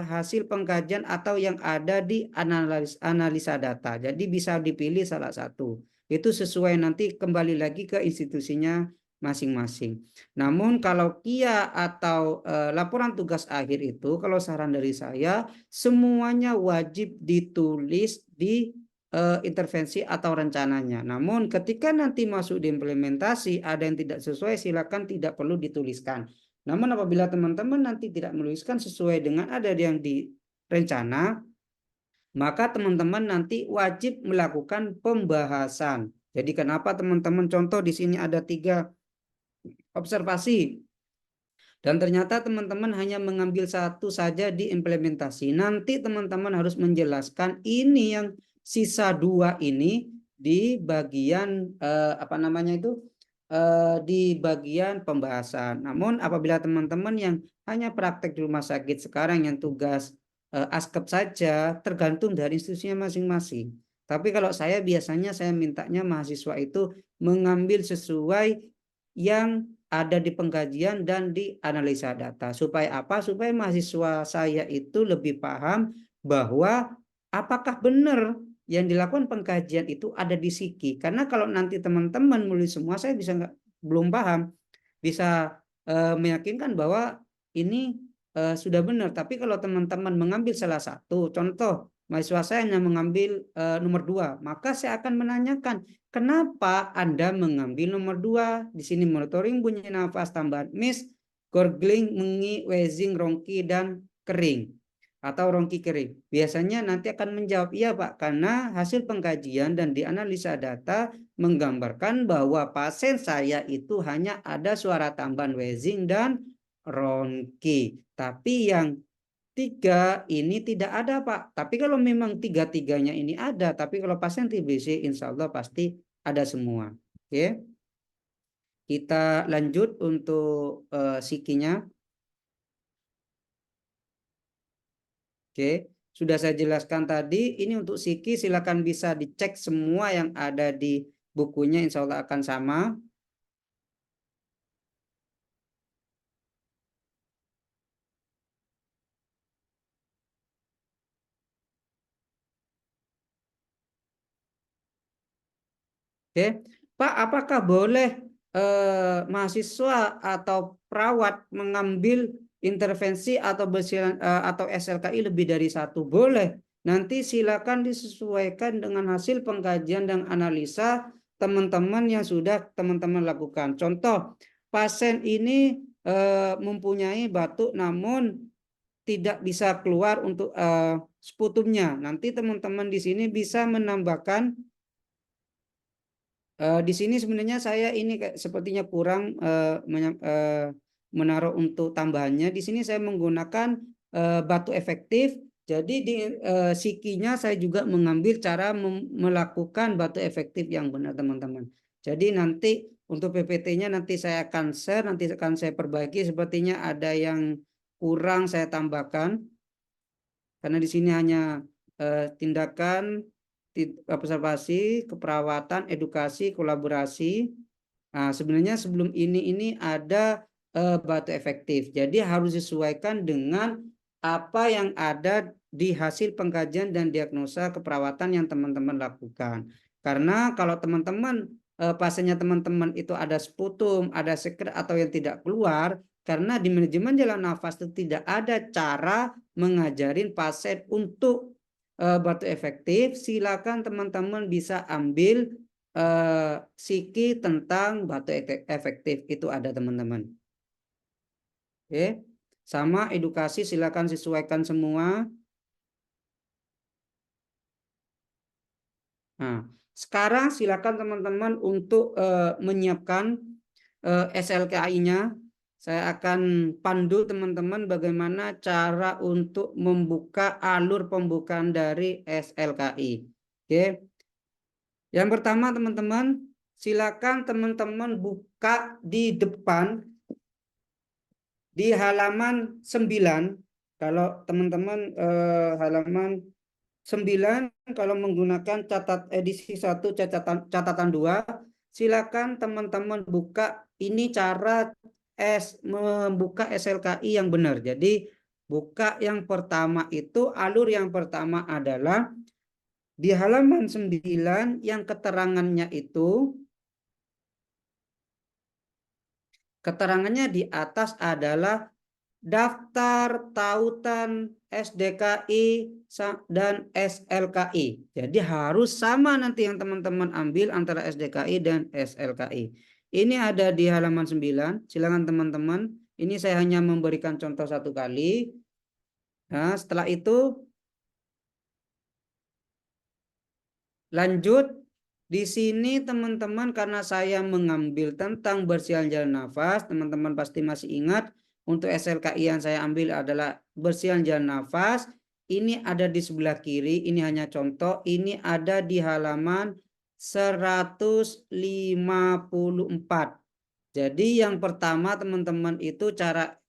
hasil pengkajian atau yang ada di analisa data. Jadi bisa dipilih salah satu. Itu sesuai, nanti kembali lagi ke institusinya masing-masing. Namun kalau KIA atau laporan tugas akhir itu, kalau saran dari saya, semuanya wajib ditulis di intervensi atau rencananya. Namun ketika nanti masuk di implementasi ada yang tidak sesuai, silakan tidak perlu dituliskan. Namun apabila teman-teman nanti tidak menuliskan sesuai dengan ada yang di rencana, maka teman-teman nanti wajib melakukan pembahasan. Jadi kenapa teman-teman, contoh di sini ada 3 observasi dan ternyata teman-teman hanya mengambil satu saja di implementasi. Nanti teman-teman harus menjelaskan ini yang sisa 2 ini di bagian apa namanya itu di bagian pembahasan. Namun apabila teman-teman yang hanya praktek di rumah sakit sekarang yang tugas askep saja, tergantung dari institusinya masing-masing. Tapi kalau saya biasanya saya mintanya mahasiswa itu mengambil sesuai yang ada di pengkajian dan di analisa data. Supaya apa? Supaya mahasiswa saya itu lebih paham bahwa apakah benar yang dilakukan pengkajian itu ada di siki. Karena kalau nanti teman-teman menulis semua, saya belum paham, bisa meyakinkan bahwa ini sudah benar. Tapi kalau teman-teman mengambil salah satu, contoh mahasiswa saya hanya mengambil nomor 2, maka saya akan menanyakan, kenapa Anda mengambil nomor 2? Di sini monitoring bunyi nafas tambahan MIS, gorgling, mengi, wheezing, rongki, dan kering atau rongki kering. Biasanya nanti akan menjawab, iya Pak, karena hasil pengkajian dan dianalisa data menggambarkan bahwa pasien saya itu hanya ada suara tambahan wheezing dan rongki. Tapi yang 3 ini tidak ada, Pak. Tapi kalau memang 3-3-nya ini ada, tapi kalau pasien TBC insya Allah pasti ada semua. Oke. Kita lanjut untuk psikinya. Oke, sudah saya jelaskan tadi. Ini untuk psiki, silakan bisa dicek semua yang ada di bukunya, insya Allah akan sama. Oke, Pak, apakah boleh mahasiswa atau perawat mengambil intervensi atau atau SLKI lebih dari satu? Boleh. Nanti silakan disesuaikan dengan hasil pengkajian dan analisa teman-teman yang sudah teman-teman lakukan. Contoh, pasien ini mempunyai batuk namun tidak bisa keluar untuk sputumnya. Nanti teman-teman di sini bisa menambahkan. Di sini sebenarnya saya ini sepertinya kurang menaruh untuk tambahannya. Di sini saya menggunakan batu efektif. Jadi di psikinya saya juga mengambil cara melakukan batu efektif yang benar, teman-teman. Jadi nanti untuk PPT-nya nanti saya akan share, nanti akan saya perbaiki. Sepertinya ada yang kurang saya tambahkan karena di sini hanya tindakan observasi, keperawatan, edukasi, kolaborasi. Nah, sebenarnya sebelum ini ada batu efektif. Jadi harus disesuaikan dengan apa yang ada di hasil pengkajian dan diagnosa keperawatan yang teman-teman lakukan. Karena kalau teman-teman pasiennya teman-teman itu ada sputum, ada sekret atau yang tidak keluar, karena di manajemen jalan nafas itu tidak ada cara mengajarin pasien untuk batu efektif, silakan teman-teman bisa ambil psiki tentang batu efektif itu ada, teman-teman. Oke, sama edukasi silakan sesuaikan semua. Nah, sekarang silakan teman-teman untuk menyiapkan SLKI-nya. Saya akan pandu teman-teman bagaimana cara untuk membuka alur pembukaan dari SLKI. Oke. Yang pertama teman-teman, silakan teman-teman buka di depan di halaman 9. Kalau teman-teman halaman 9 kalau menggunakan edisi 1 catatan 2, silakan teman-teman buka. Ini cara membuka SLKI yang benar. Jadi buka yang pertama itu, alur yang pertama adalah di halaman 9 yang keterangannya itu, keterangannya di atas adalah daftar tautan SDKI dan SLKI. Jadi harus sama nanti yang teman-teman ambil antara SDKI dan SLKI. Ini ada di halaman 9. Silakan teman-teman. Ini saya hanya memberikan contoh satu kali. Nah, setelah itu lanjut. Di sini teman-teman, karena saya mengambil tentang bersihan jalan nafas, teman-teman pasti masih ingat untuk SLKI yang saya ambil adalah bersihan jalan nafas. Ini ada di sebelah kiri, ini hanya contoh, ini ada di halaman 154. Jadi yang pertama teman-teman itu cara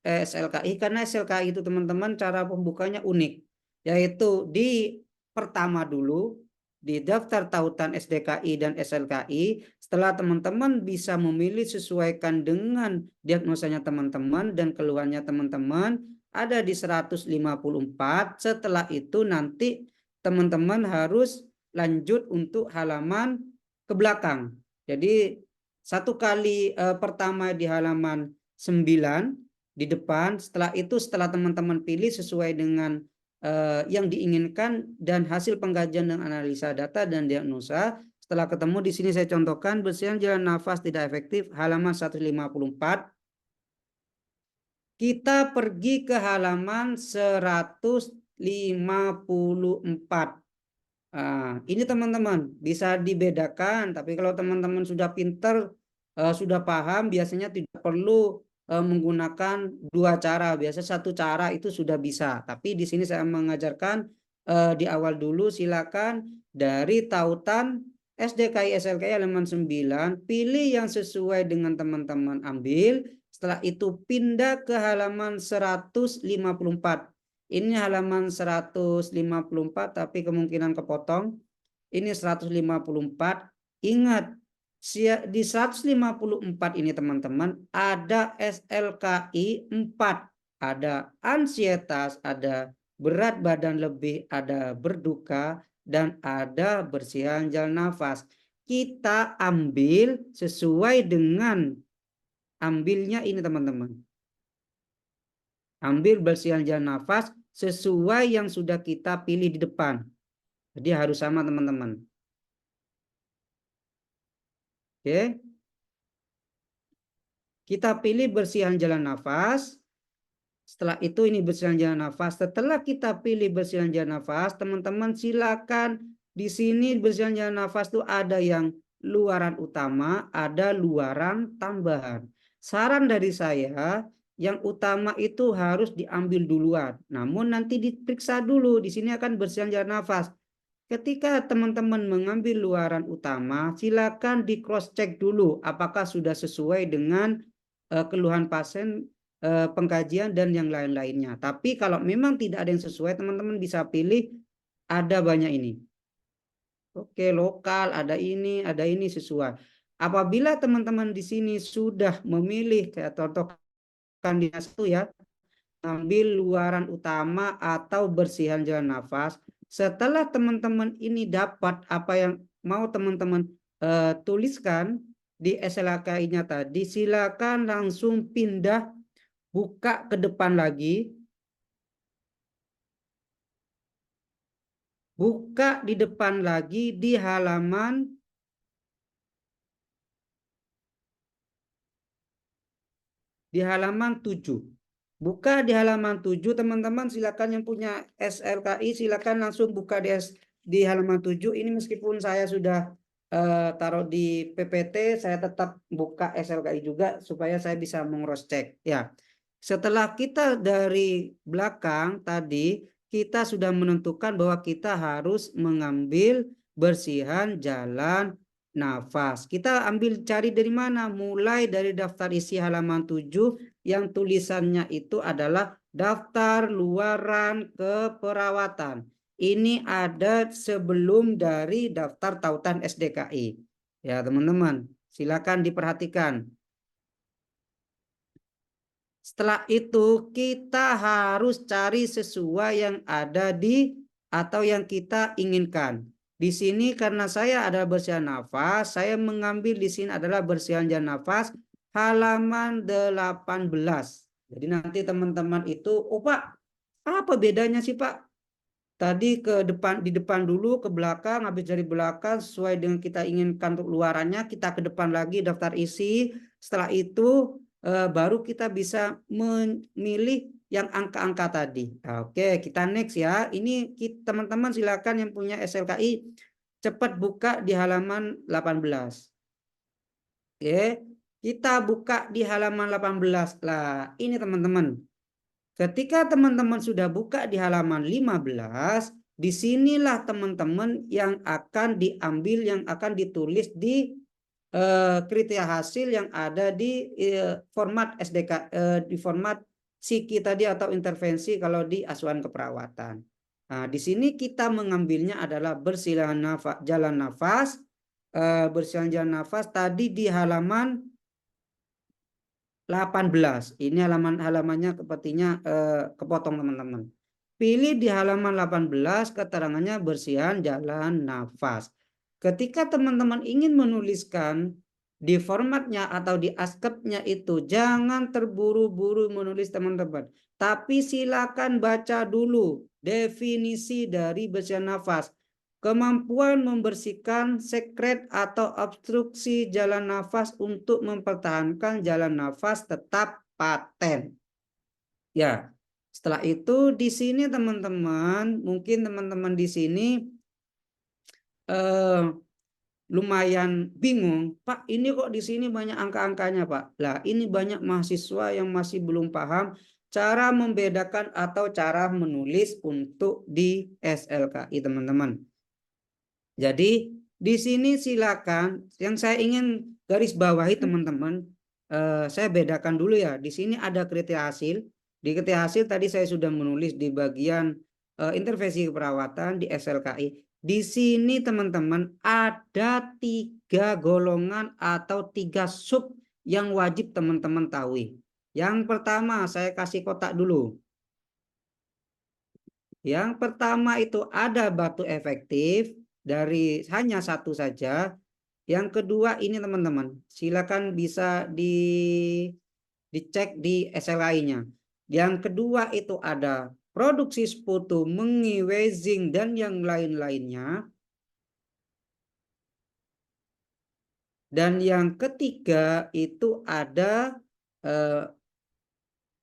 SLKI, karena SLKI itu teman-teman cara pembukanya unik, yaitu di pertama dulu di daftar tautan SDKI dan SLKI. Setelah teman-teman bisa memilih sesuaikan dengan diagnosanya teman-teman dan keluhannya teman-teman, ada di 154. Setelah itu nanti teman-teman harus lanjut untuk halaman ke belakang. Jadi satu kali pertama di halaman 9 di depan. Setelah itu setelah teman-teman pilih sesuai dengan yang diinginkan dan hasil pengkajian dan analisa data dan diagnosa, setelah ketemu di sini saya contohkan bersihan jalan nafas tidak efektif halaman 154. Kita pergi ke halaman 154. Nah, ini teman-teman bisa dibedakan, tapi kalau teman-teman sudah pinter, sudah paham, biasanya tidak perlu menggunakan dua cara. Biasa satu cara itu sudah bisa. Tapi di sini saya mengajarkan di awal dulu, silakan dari tautan SDKI SLKI halaman 9, pilih yang sesuai dengan teman-teman ambil. Setelah itu pindah ke halaman 154. Ini halaman 154 tapi kemungkinan kepotong. Ini 154. Ingat, di 154 ini teman-teman ada SLKI 4. Ada ansietas, ada berat badan lebih, ada berduka, dan ada bersihan jalan nafas. Kita ambil sesuai dengan ambilnya ini teman-teman. Ambil bersihan jalan nafas sesuai yang sudah kita pilih di depan. Jadi harus sama teman-teman. Oke. Kita pilih bersihan jalan nafas. Setelah itu ini bersihan jalan nafas. Setelah kita pilih bersihan jalan nafas, teman-teman silakan di sini bersihan jalan nafas itu ada yang luaran utama, ada luaran tambahan. Saran dari saya, yang utama itu harus diambil duluan. Namun nanti diperiksa dulu. Di sini akan bersihan jalan nafas. Ketika teman-teman mengambil luaran utama, silakan di cross check dulu apakah sudah sesuai dengan keluhan pasien, pengkajian dan yang lain-lainnya. Tapi kalau memang tidak ada yang sesuai, teman-teman bisa pilih ada banyak ini. Oke, lokal, ada ini sesuai. Apabila teman-teman di sini sudah memilih kayak contoh kandidat satu ya, ambil luaran utama atau bersihan jalan nafas. Setelah teman-teman ini dapat apa yang mau teman-teman tuliskan di SLKI-nya tadi, silakan langsung pindah, buka ke depan lagi. Buka di depan lagi di halaman 7. Buka di halaman 7, teman-teman silakan yang punya SLKI silakan langsung buka di halaman 7. Ini meskipun saya sudah taruh di PPT, saya tetap buka SLKI juga supaya saya bisa meng-cross check ya. Setelah kita dari belakang tadi, kita sudah menentukan bahwa kita harus mengambil bersihan jalan nafas. Kita ambil cari dari mana? Mulai dari daftar isi halaman 7 yang tulisannya itu adalah daftar luaran keperawatan. Ini ada sebelum dari daftar tautan SDKI. Ya, teman-teman, silakan diperhatikan. Setelah itu kita harus cari sesuai yang ada di atau yang kita inginkan. Di sini karena saya ada bersihan nafas, saya mengambil di sini adalah bersihan jalan nafas halaman 18. Jadi nanti teman-teman itu, oh Pak, apa bedanya sih Pak? Tadi di depan dulu, ke belakang, habis dari belakang sesuai dengan kita inginkan untuk luarannya, kita ke depan lagi daftar isi. Setelah itu baru kita bisa memilih yang angka-angka tadi. Oke, kita next ya. Ini teman-teman silakan yang punya SLKI cepat buka di halaman 18. Oke, kita buka di halaman 18. Lah, ini teman-teman. Ketika teman-teman sudah buka di halaman 15, disinilah teman-teman yang akan diambil, yang akan ditulis di kriteria hasil yang ada di format SDK, di format SIKI tadi atau intervensi kalau di asuhan keperawatan. Nah, di sini kita mengambilnya adalah bersihan nafas, jalan nafas, bersihan jalan nafas tadi di halaman 18. Ini halamannya sepertinya kepotong teman-teman. Pilih di halaman 18 keterangannya bersihan jalan nafas. Ketika teman-teman ingin menuliskan di formatnya atau di askepnya itu, jangan terburu-buru menulis teman-teman. Tapi silakan baca dulu definisi dari bersihan nafas. Kemampuan membersihkan sekret atau obstruksi jalan nafas untuk mempertahankan jalan nafas tetap paten. Ya, setelah itu di sini teman-teman, mungkin teman-teman di sini lumayan bingung, Pak, ini kok di sini banyak angka-angkanya, Pak. Lah, ini banyak mahasiswa yang masih belum paham cara membedakan atau cara menulis untuk di SLKI, teman-teman. Jadi di sini silakan, yang saya ingin garis bawahi teman-teman, saya bedakan dulu ya. Di sini ada kriteria hasil. Di kriteria hasil tadi saya sudah menulis di bagian intervensi keperawatan di SLKI. Di sini teman-teman ada 3 golongan atau 3 sub yang wajib teman-teman tahu. Yang pertama saya kasih kotak dulu. Yang pertama itu ada batu efektif dari hanya 1 saja. Yang kedua ini teman-teman, silakan bisa dicek di SLI-nya. Yang kedua itu ada produksi sputum, mengiwezing dan yang lain-lainnya. Dan yang ketiga itu ada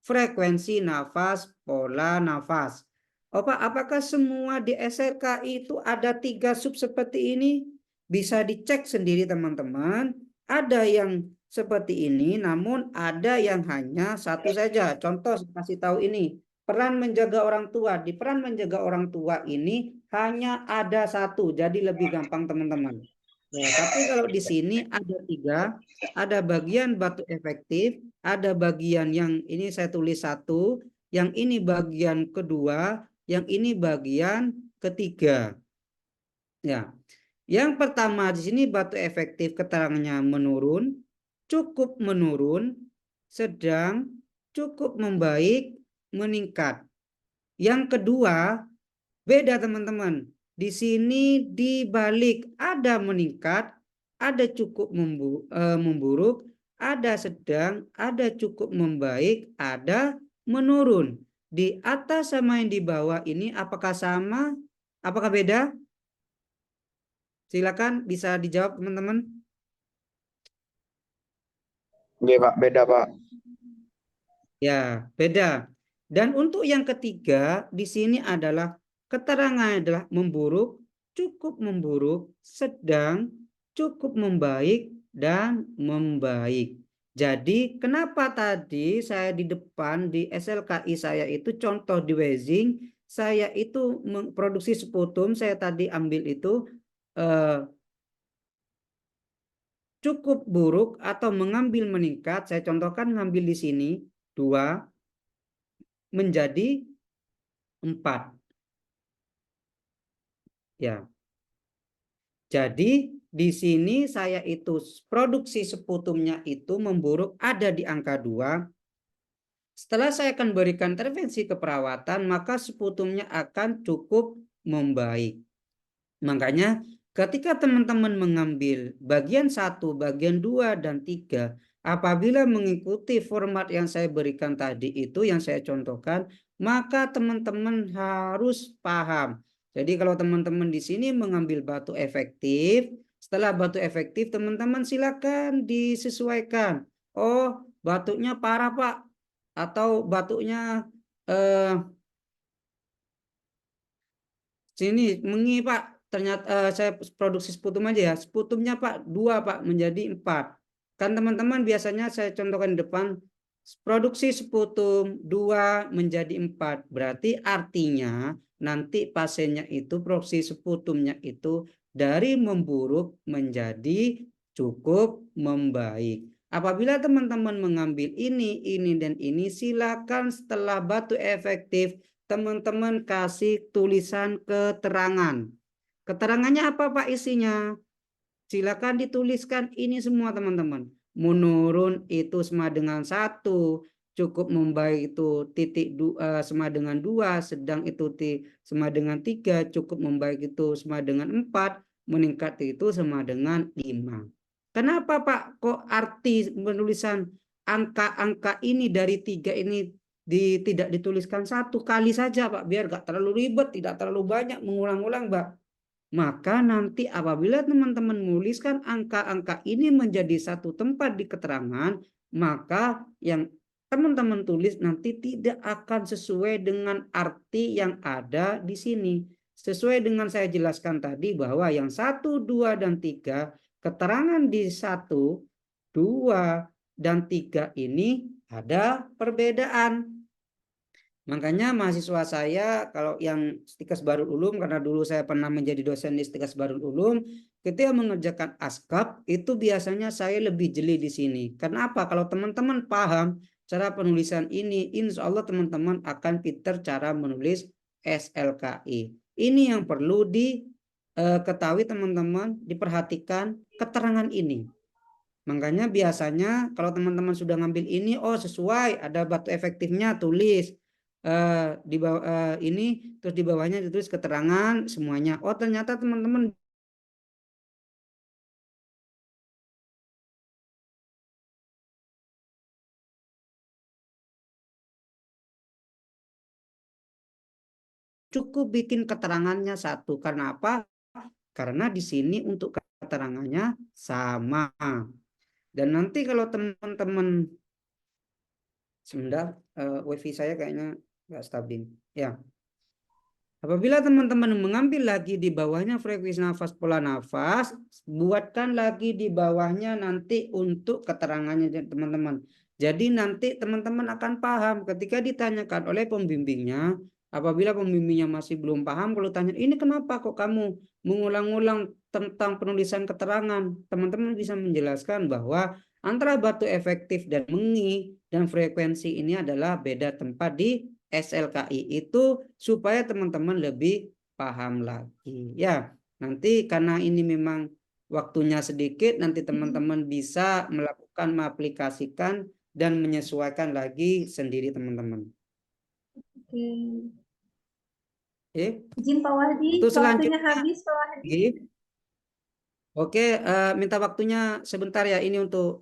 frekuensi nafas, pola nafas. Apakah semua di SRKI itu ada 3 sub seperti ini? Bisa dicek sendiri teman-teman. Ada yang seperti ini, namun ada yang hanya 1 saja. Contoh saya kasih tahu ini. Peran menjaga orang tua. Di peran menjaga orang tua ini hanya ada 1. Jadi lebih gampang teman-teman. Ya, tapi kalau di sini ada 3. Ada bagian batu efektif, ada bagian yang ini saya tulis 1, yang ini bagian kedua, yang ini bagian ketiga. Ya, yang pertama di sini batu efektif keterangannya menurun, cukup menurun, sedang, cukup membaik, meningkat. Yang kedua beda teman-teman. Di sini dibalik ada meningkat, ada cukup memburuk, ada sedang, ada cukup membaik, ada menurun. Di atas sama yang di bawah ini apakah sama? Apakah beda? Silakan bisa dijawab teman-teman. Iya Pak, beda Pak. Ya, beda. Dan untuk yang ketiga di sini adalah keterangan adalah memburuk, cukup memburuk, sedang, cukup membaik, dan membaik. Jadi kenapa tadi saya di depan di SLKI saya itu contoh di Wezing, saya itu memproduksi sputum, saya tadi ambil itu cukup buruk atau mengambil meningkat, saya contohkan ngambil di sini 2 menjadi 4. Ya. Jadi di sini saya itu produksi sputumnya itu memburuk ada di angka 2. Setelah saya akan berikan intervensi keperawatan, maka sputumnya akan cukup membaik. Makanya ketika teman-teman mengambil bagian 1, bagian 2, dan 3, apabila mengikuti format yang saya berikan tadi itu, yang saya contohkan, maka teman-teman harus paham. Jadi kalau teman-teman di sini mengambil batu efektif, setelah batu efektif teman-teman silakan disesuaikan. Oh, batuknya parah Pak, atau batuknya sini mengi Pak, ternyata saya produksi sputum aja ya, sputumnya Pak 2 Pak menjadi 4. Kan teman-teman biasanya saya contohkan di depan produksi sputum 2 menjadi 4, berarti artinya nanti pasiennya itu produksi sputumnya itu dari memburuk menjadi cukup membaik. Apabila teman-teman mengambil ini, dan ini, silakan setelah batu efektif teman-teman kasih tulisan keterangan. Keterangannya apa Pak isinya? Silakan dituliskan ini semua teman-teman. Menurun itu sama dengan 1, cukup membaik itu sama dengan 2, sedang itu sama dengan 3, cukup membaik itu sama dengan 4, meningkat itu sama dengan 5. Kenapa Pak kok arti penulisan angka-angka ini dari 3 ini tidak dituliskan 1 kali saja Pak, biar gak terlalu ribet, tidak terlalu banyak mengulang-ulang Pak. Maka nanti apabila teman-teman menuliskan angka-angka ini menjadi satu tempat di keterangan, maka yang teman-teman tulis nanti tidak akan sesuai dengan arti yang ada di sini. sesuai dengan saya jelaskan tadi bahwa yang 1, 2, dan 3, keterangan di 1, 2, dan 3 ini ada perbedaan. Makanya mahasiswa saya kalau yang Stikes Barul Ulum, karena dulu saya pernah menjadi dosen di Stikes Barul Ulum, ketika mengerjakan ASKAP itu biasanya saya lebih jeli di sini. Karena apa? Kalau teman-teman paham cara penulisan ini, insya Allah teman-teman akan pinter cara menulis SLKI. Ini yang perlu diketahui teman-teman, diperhatikan keterangan ini. Makanya biasanya kalau teman-teman sudah ngambil ini, oh sesuai, ada batu efektifnya, tulis di bawah ini, terus di bawahnya ditulis keterangan semuanya. Oh ternyata teman-teman cukup bikin keterangannya satu. Karena apa? Karena di sini untuk keterangannya sama. Dan nanti kalau teman-teman sebentar, wifi saya kayaknya nggak stabil. Ya. Apabila teman-teman mengambil lagi di bawahnya frekuensi nafas, pola nafas, buatkan lagi di bawahnya nanti untuk keterangannya teman-teman. Jadi nanti teman-teman akan paham ketika ditanyakan oleh pembimbingnya. Apabila pembimbingnya masih belum paham, kalau tanya ini kenapa kok kamu mengulang-ulang tentang penulisan keterangan, teman-teman bisa menjelaskan bahwa antara batu efektif dan mengi dan frekuensi ini adalah beda tempat di SLKI itu supaya teman-teman lebih paham lagi. Ya, nanti karena ini memang waktunya sedikit, nanti teman-teman bisa melakukan, mengaplikasikan dan menyesuaikan lagi sendiri teman-teman. Oke. Oke. Izin Pak Wahdi, Untuk waktunya selanjutnya, habis Pak Wahdi. Oke, minta waktunya sebentar ya, ini untuk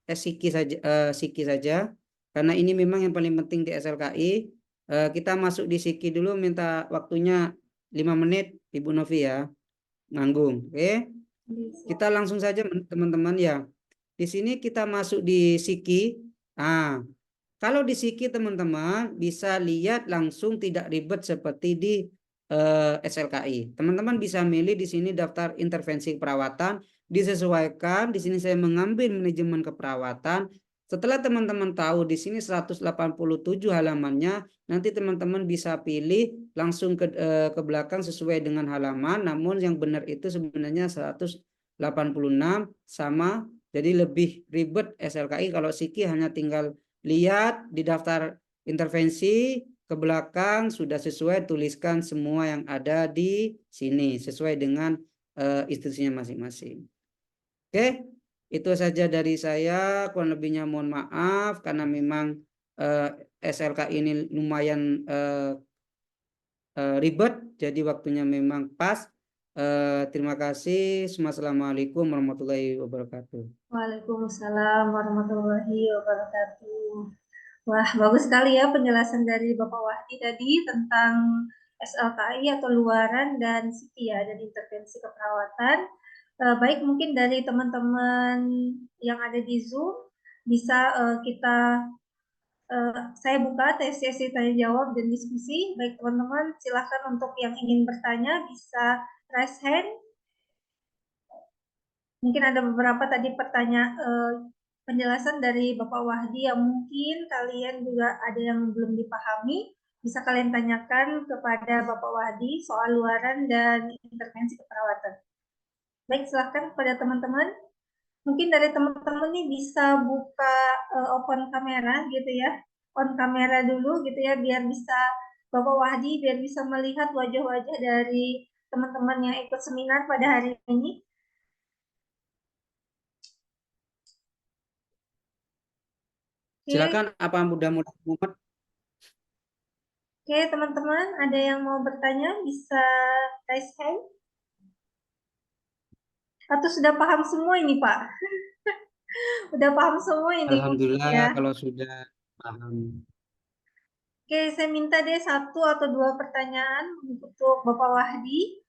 Siki saja, Siki saja, karena ini memang yang paling penting di SLKI. Kita masuk di Siki dulu, minta waktunya 5 menit, Ibu Novi ya, nanggung. Oke, kita langsung saja teman-teman ya. Di sini kita masuk di Siki. Nah, kalau di Siki teman-teman bisa lihat langsung tidak ribet seperti di SLKI. Teman-teman bisa milih di sini daftar intervensi keperawatan, disesuaikan. Di sini saya mengambil manajemen keperawatan. Setelah teman-teman tahu di sini 187 halamannya, nanti teman-teman bisa pilih langsung ke belakang sesuai dengan halaman. Namun yang benar itu sebenarnya 186 sama. Jadi lebih ribet SLKI. Kalau Siki hanya tinggal lihat di daftar intervensi ke belakang sudah sesuai, tuliskan semua yang ada di sini sesuai dengan institusinya masing-masing. Oke, itu saja dari saya. Kurang lebihnya mohon maaf karena memang SLK ini lumayan ribet, jadi waktunya memang pas. Terima kasih. Assalamualaikum warahmatullahi wabarakatuh. Waalaikumsalam warahmatullahi wabarakatuh. Wah, bagus sekali ya penjelasan dari Bapak Wahdi tadi tentang SLKI atau luaran dan SIKI ya, dan intervensi keperawatan. Baik, mungkin dari teman-teman yang ada di Zoom bisa saya buka sesi tanya jawab dan diskusi. Baik teman-teman, silakan untuk yang ingin bertanya bisa raise hand. Mungkin ada beberapa tadi penjelasan dari Bapak Wahdi yang mungkin kalian juga ada yang belum dipahami. Bisa kalian tanyakan kepada Bapak Wahdi soal luaran dan intervensi keperawatan. Baik, silahkan kepada teman-teman. Mungkin dari teman-teman ini bisa buka open kamera gitu ya. On kamera dulu gitu ya, biar bisa Bapak Wahdi biar bisa melihat wajah-wajah dari teman-teman yang ikut seminar pada hari ini. Silakan, apa mudah-mudah Muhammad? Oke, teman-teman, ada yang mau bertanya bisa raise hand? Atau sudah paham semua ini, Pak? Udah paham semua ini Alhamdulillah ya. kalau sudah paham. Oke, saya minta deh 1 atau 2 pertanyaan untuk Bapak Wahdi.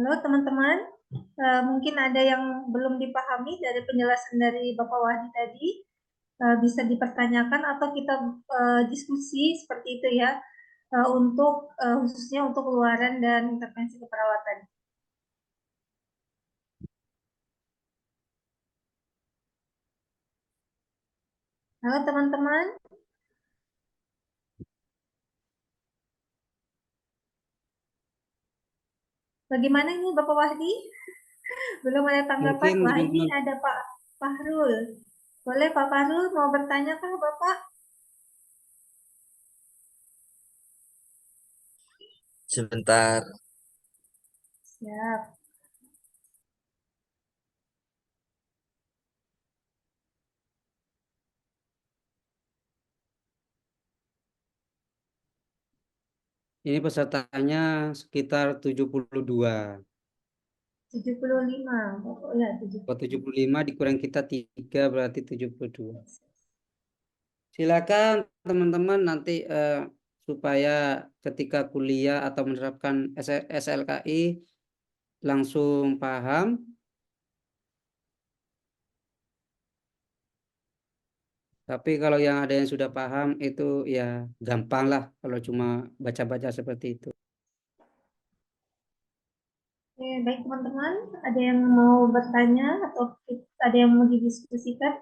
Halo teman-teman, mungkin ada yang belum dipahami dari penjelasan dari Bapak Wahdi tadi, bisa dipertanyakan atau kita diskusi seperti itu ya, untuk khususnya untuk luaran dan intervensi keperawatan. Halo teman-teman, bagaimana ini Bapak Wahdi? Belum ada tanggapan? Mungkin Wah, ini teman-teman ada Pak Fahrul. Boleh Pak Fahrul mau bertanya kah Bapak? Sebentar. Siap. ini pesertanya sekitar 72. 75. Oh ya, 70. Kalau 75 dikurang kita 3 berarti 72. Silakan teman-teman nanti supaya ketika kuliah atau menerapkan SLKI langsung paham. Tapi kalau yang ada yang sudah paham itu ya gampang lah kalau cuma baca-baca seperti itu. Oke, baik teman-teman, ada yang mau bertanya atau ada yang mau didiskusikan?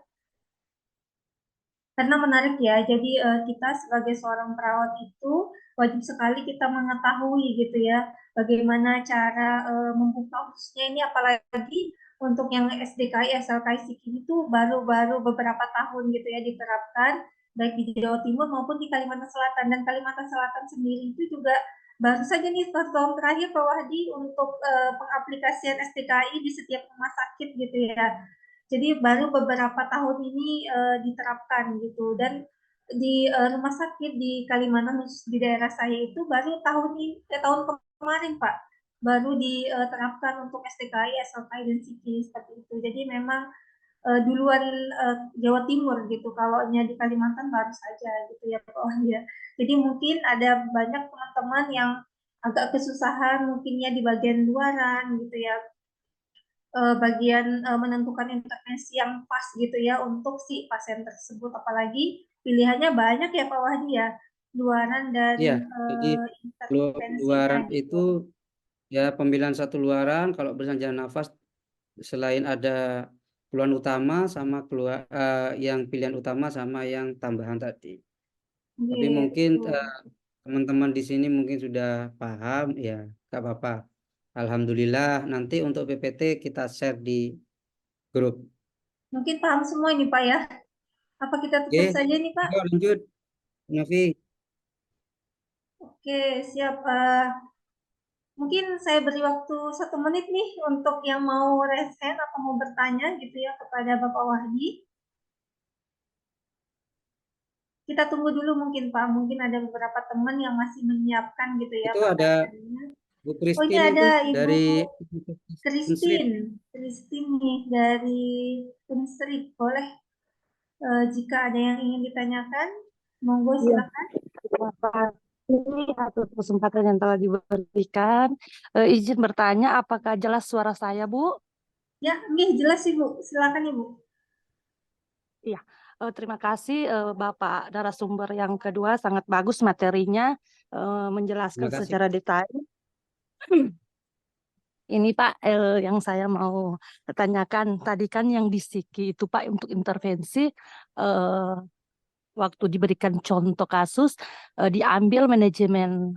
Karena menarik ya, jadi kita sebagai seorang perawat itu wajib sekali kita mengetahui gitu ya, bagaimana cara membuka khususnya ini apalagi untuk yang SDKI, SLKI SIKI itu baru-baru beberapa tahun gitu ya diterapkan, baik di Jawa Timur maupun di Kalimantan Selatan. Dan Kalimantan Selatan sendiri itu juga baru saja nih tahun terakhir Pak Wahdi untuk pengaplikasian SDKI di setiap rumah sakit gitu ya. Jadi baru beberapa tahun ini diterapkan gitu dan di rumah sakit di Kalimantan khusus di daerah saya itu baru tahun kemarin Pak baru diterapkan untuk STKI, SLKI dan SIKI seperti itu. Jadi memang duluan Jawa Timur gitu. Kalau di Kalimantan baru saja gitu ya Pak Wahya. Jadi mungkin ada banyak teman-teman yang agak kesusahan mungkinnya di bagian luaran gitu ya bagian menentukan intervensi yang pas gitu ya untuk si pasien tersebut. Apalagi pilihannya banyak ya Pak Wahdi ya, luaran dan Iya, jadi intervensinya luaran gitu. itu ya pemilihan satu luaran kalau bersaja nafas selain ada keluhan utama sama yang pilihan utama sama yang tambahan tadi. Tapi Iya, mungkin betul. teman-teman di sini mungkin sudah paham ya, nggak apa-apa. Alhamdulillah nanti untuk PPT kita share di grup. Mungkin paham semua ini Pak ya. Apa kita Oke, tutup saja nih Pak? yuk lanjut. Novi, Oke, siap. Mungkin saya beri waktu 1 menit nih untuk yang mau raise hand atau mau bertanya gitu ya kepada Bapak Wahdi. Kita tunggu dulu mungkin Pak, mungkin ada beberapa teman yang masih menyiapkan gitu ya itu ada pertanyaannya. Bu Oh ini Christine ada itu Ibu dari Unsrit. Christine nih dari Unsrit. Boleh jika ada yang ingin ditanyakan, monggo Iya, silakan. terima kasih atas kesempatan yang telah diberikan. Izin bertanya, apakah jelas suara saya, Bu? Ya, nih jelas Ibu, silakan Ibu. Iya, terima kasih Bapak narasumber yang kedua, sangat bagus materinya, menjelaskan Terima kasih. secara detail. Ini Pak, yang saya mau tanyakan tadi kan yang di SIKI itu Pak untuk intervensi eh, waktu diberikan contoh kasus diambil manajemen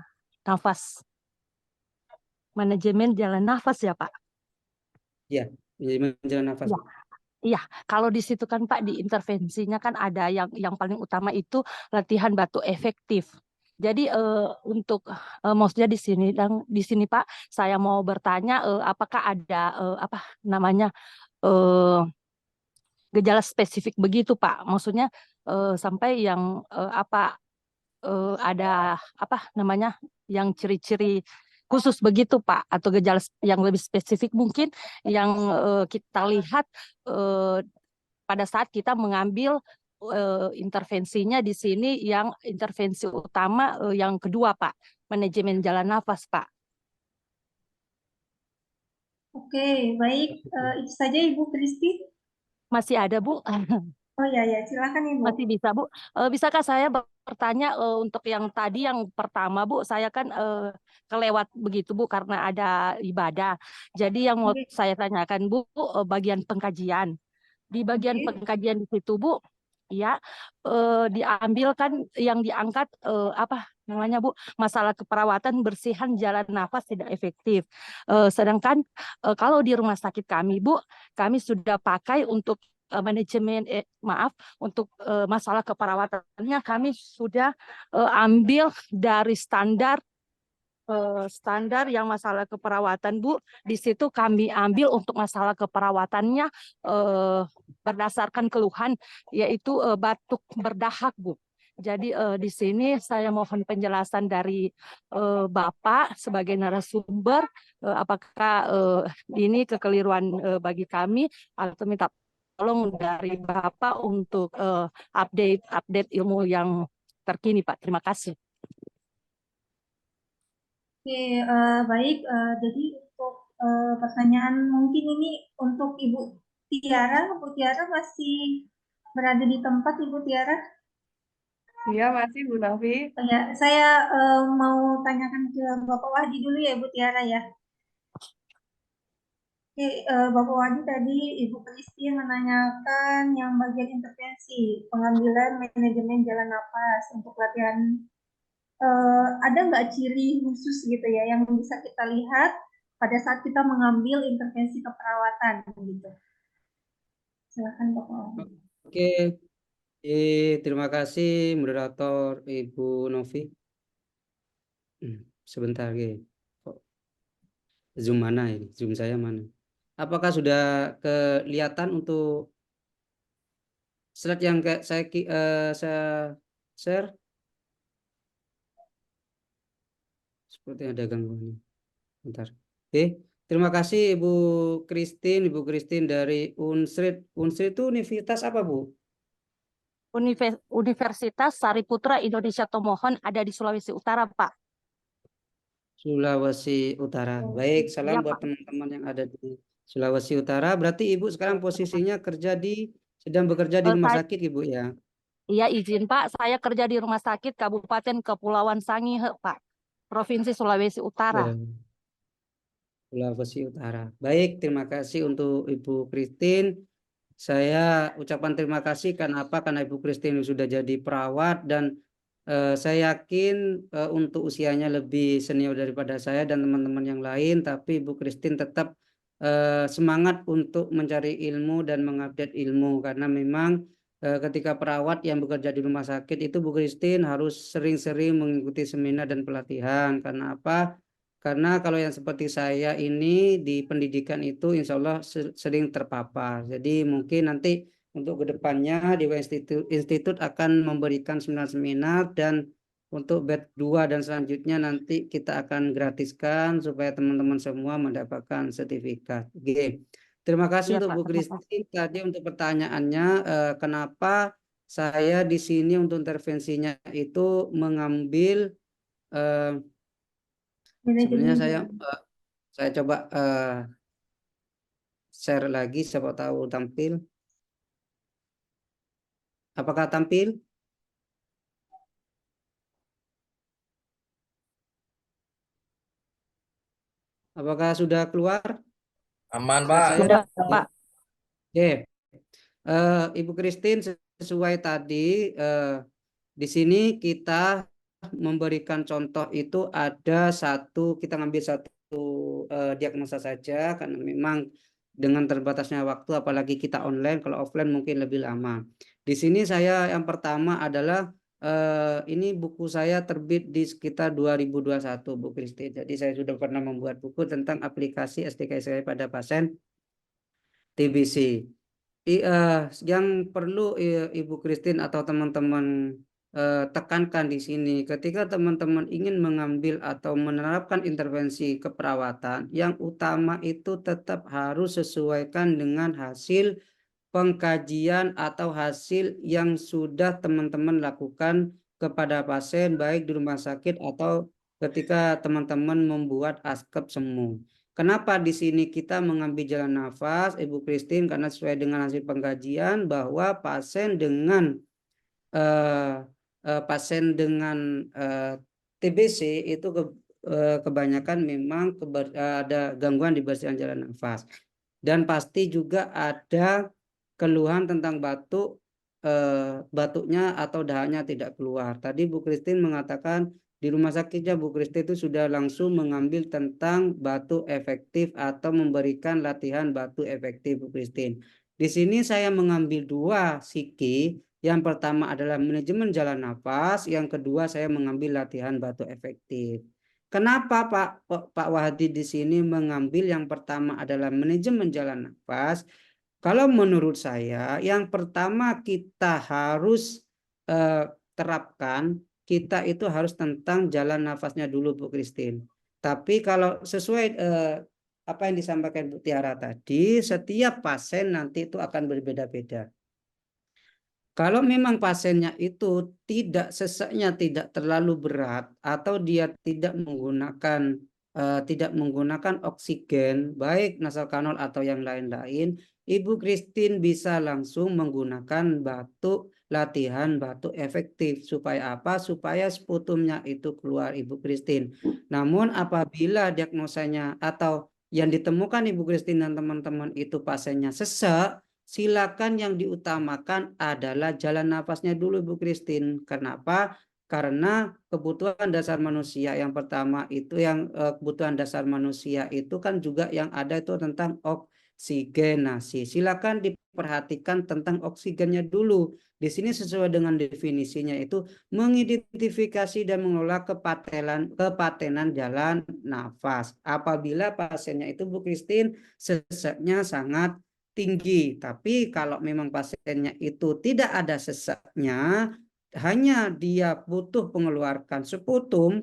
jalan nafas ya Pak. Ya, jadi menjalan nafas. Ya, iya. Kalau di situ kan Pak di intervensinya kan ada yang paling utama itu latihan batu efektif. Jadi untuk maksudnya di sini Pak, saya mau bertanya apakah ada apa namanya eh, gejala spesifik begitu Pak? Maksudnya sampai yang apa ada apa namanya yang ciri-ciri khusus begitu Pak atau gejala yang lebih spesifik mungkin yang kita lihat eh, pada saat kita mengambil intervensinya di sini yang intervensi utama yang kedua Pak, manajemen jalan nafas Pak. Oke, baik. Itu saja Ibu Kristi. Masih ada, Bu? Oh ya, ya, silakan Ibu. Masih bisa, Bu. Bisakah saya bertanya untuk yang tadi yang pertama, Bu? Saya kan kelewat begitu, Bu, karena ada ibadah. Jadi yang mau Oke, saya tanyakan, Bu, bagian pengkajian. Di bagian oke. pengkajian di situ, Bu, ya, diambil kan yang diangkat apa namanya, Bu? Masalah keperawatan bersihan jalan nafas tidak efektif. Sedangkan kalau di rumah sakit kami, Bu, kami sudah pakai untuk manajemen maaf untuk masalah keperawatannya kami sudah ambil dari standar yang masalah keperawatan, Bu. Di situ kami ambil untuk masalah keperawatannya berdasarkan keluhan yaitu batuk berdahak, Bu. Jadi di sini saya mohon penjelasan dari Bapak sebagai narasumber apakah ini kekeliruan bagi kami atau minta tolong dari Bapak untuk update ilmu yang terkini, Pak. Terima kasih. Oke, baik. Jadi untuk pertanyaan mungkin ini untuk Ibu Tiara. Ibu Tiara masih berada di tempat, Ibu Tiara? Iya, masih Bu Novi. Ya, saya mau tanyakan ke Bapak Wahdi dulu ya, Ibu Tiara ya. Oke, Bapak Wahdi tadi Ibu Kristi menanyakan yang bagian intervensi, pengambilan manajemen jalan nafas untuk latihan. Ada nggak ciri khusus gitu ya yang bisa kita lihat pada saat kita mengambil intervensi keperawatan gitu? Silakan Bapak Wahdi. Oke, terima kasih moderator Ibu Novi. Sebentar, kok Zoom mana ini? Zoom saya mana? Apakah sudah kelihatan untuk slide yang kayak saya share? Seperti ada gangguan. Bentar. Oke, terima kasih Ibu Christine dari Unsrit. Unsrit itu universitas apa, Bu? Universitas Sariputra Indonesia Tomohon ada di Sulawesi Utara, Pak. Sulawesi Utara. Baik, salam Iya, buat Pak. teman-teman yang ada di Sulawesi Utara. Berarti Ibu sekarang posisinya sedang bekerja di rumah Saya, sakit, Ibu ya? iya izin, Pak. Saya kerja di Rumah Sakit Kabupaten Kepulauan Sangihe, Pak. Provinsi Sulawesi Utara. Ya, Sulawesi Utara. Baik, terima kasih untuk Ibu Christine. Saya ucapkan terima kasih kenapa? Karena Ibu Christine sudah jadi perawat dan saya yakin untuk usianya lebih senior daripada saya dan teman-teman yang lain, tapi Ibu Christine tetap semangat untuk mencari ilmu dan mengupdate ilmu karena memang ketika perawat yang bekerja di rumah sakit itu Bu Christine harus sering-sering mengikuti seminar dan pelatihan. Karena apa? Karena kalau yang seperti saya ini di pendidikan itu insya Allah sering terpapar. Jadi mungkin nanti untuk kedepannya Dewa Institut akan memberikan seminar-seminar dan untuk batch 2 dan selanjutnya nanti kita akan gratiskan supaya teman-teman semua mendapatkan sertifikat. Oke. Terima kasih Iya, untuk Pak. Bu Terima kasih. Kristi. Tadi untuk pertanyaannya kenapa saya di sini untuk intervensinya itu mengambil sebenarnya saya coba share lagi siapa tahu tampil. Apakah tampil? Apakah sudah keluar? Aman, Slide Pak. saya? Sudah, Pak. Oke. Ibu Christine sesuai tadi di sini kita memberikan contoh itu ada kita ngambil satu diagnosa saja karena memang dengan terbatasnya waktu apalagi kita online, kalau offline mungkin lebih lama. Di sini saya yang pertama adalah ini buku saya terbit di sekitar 2021 Bu Christine. Jadi saya sudah pernah membuat buku tentang aplikasi SDKSLKI pada pasien TBC. Yang perlu Ibu Christine atau teman-teman tekankan di sini, ketika teman-teman ingin mengambil atau menerapkan intervensi keperawatan, yang utama itu tetap harus sesuaikan dengan hasil pengkajian atau hasil yang sudah teman-teman lakukan kepada pasien baik di rumah sakit atau ketika teman-teman membuat askep semu. Kenapa di sini kita mengambil jalan nafas, Ibu Christine? Karena sesuai dengan hasil pengkajian bahwa pasien dengan TBC itu kebanyakan memang ada gangguan di bersihan jalan nafas, dan pasti juga ada keluhan tentang batuk, batuknya atau dahaknya tidak keluar. Tadi Bu Christine mengatakan di rumah sakitnya Bu Christine itu sudah langsung mengambil tentang batuk efektif atau memberikan latihan batuk efektif Bu Christine. Di sini saya mengambil dua psiki. Yang pertama adalah manajemen jalan nafas, yang kedua saya mengambil latihan batuk efektif. Kenapa Pak Wahdi di sini mengambil yang pertama adalah manajemen jalan nafas? Kalau menurut saya, yang pertama kita harus terapkan, kita itu harus tentang jalan nafasnya dulu Bu Christine. Tapi kalau sesuai apa yang disampaikan Bu Tiara tadi, setiap pasien nanti itu akan berbeda-beda. Kalau memang pasiennya itu seseknya tidak terlalu berat atau dia tidak menggunakan oksigen baik nasal kanul atau yang lain-lain, Ibu Christine bisa langsung menggunakan latihan batuk efektif. Supaya apa? Supaya sputumnya itu keluar Ibu Christine. Namun apabila diagnosanya atau yang ditemukan Ibu Christine dan teman-teman itu pasiennya sesak, silakan yang diutamakan adalah jalan nafasnya dulu Bu Christine. Kenapa? Karena kebutuhan dasar manusia yang pertama itu kebutuhan dasar manusia itu kan juga yang ada itu tentang oksigenasi. Silakan diperhatikan tentang oksigennya dulu. Di sini sesuai dengan definisinya itu mengidentifikasi dan mengelola kepatenan jalan nafas. Apabila pasiennya itu Bu Christine sesaknya sangat tinggi, tapi kalau memang pasiennya itu tidak ada sesaknya, hanya dia butuh mengeluarkan sputum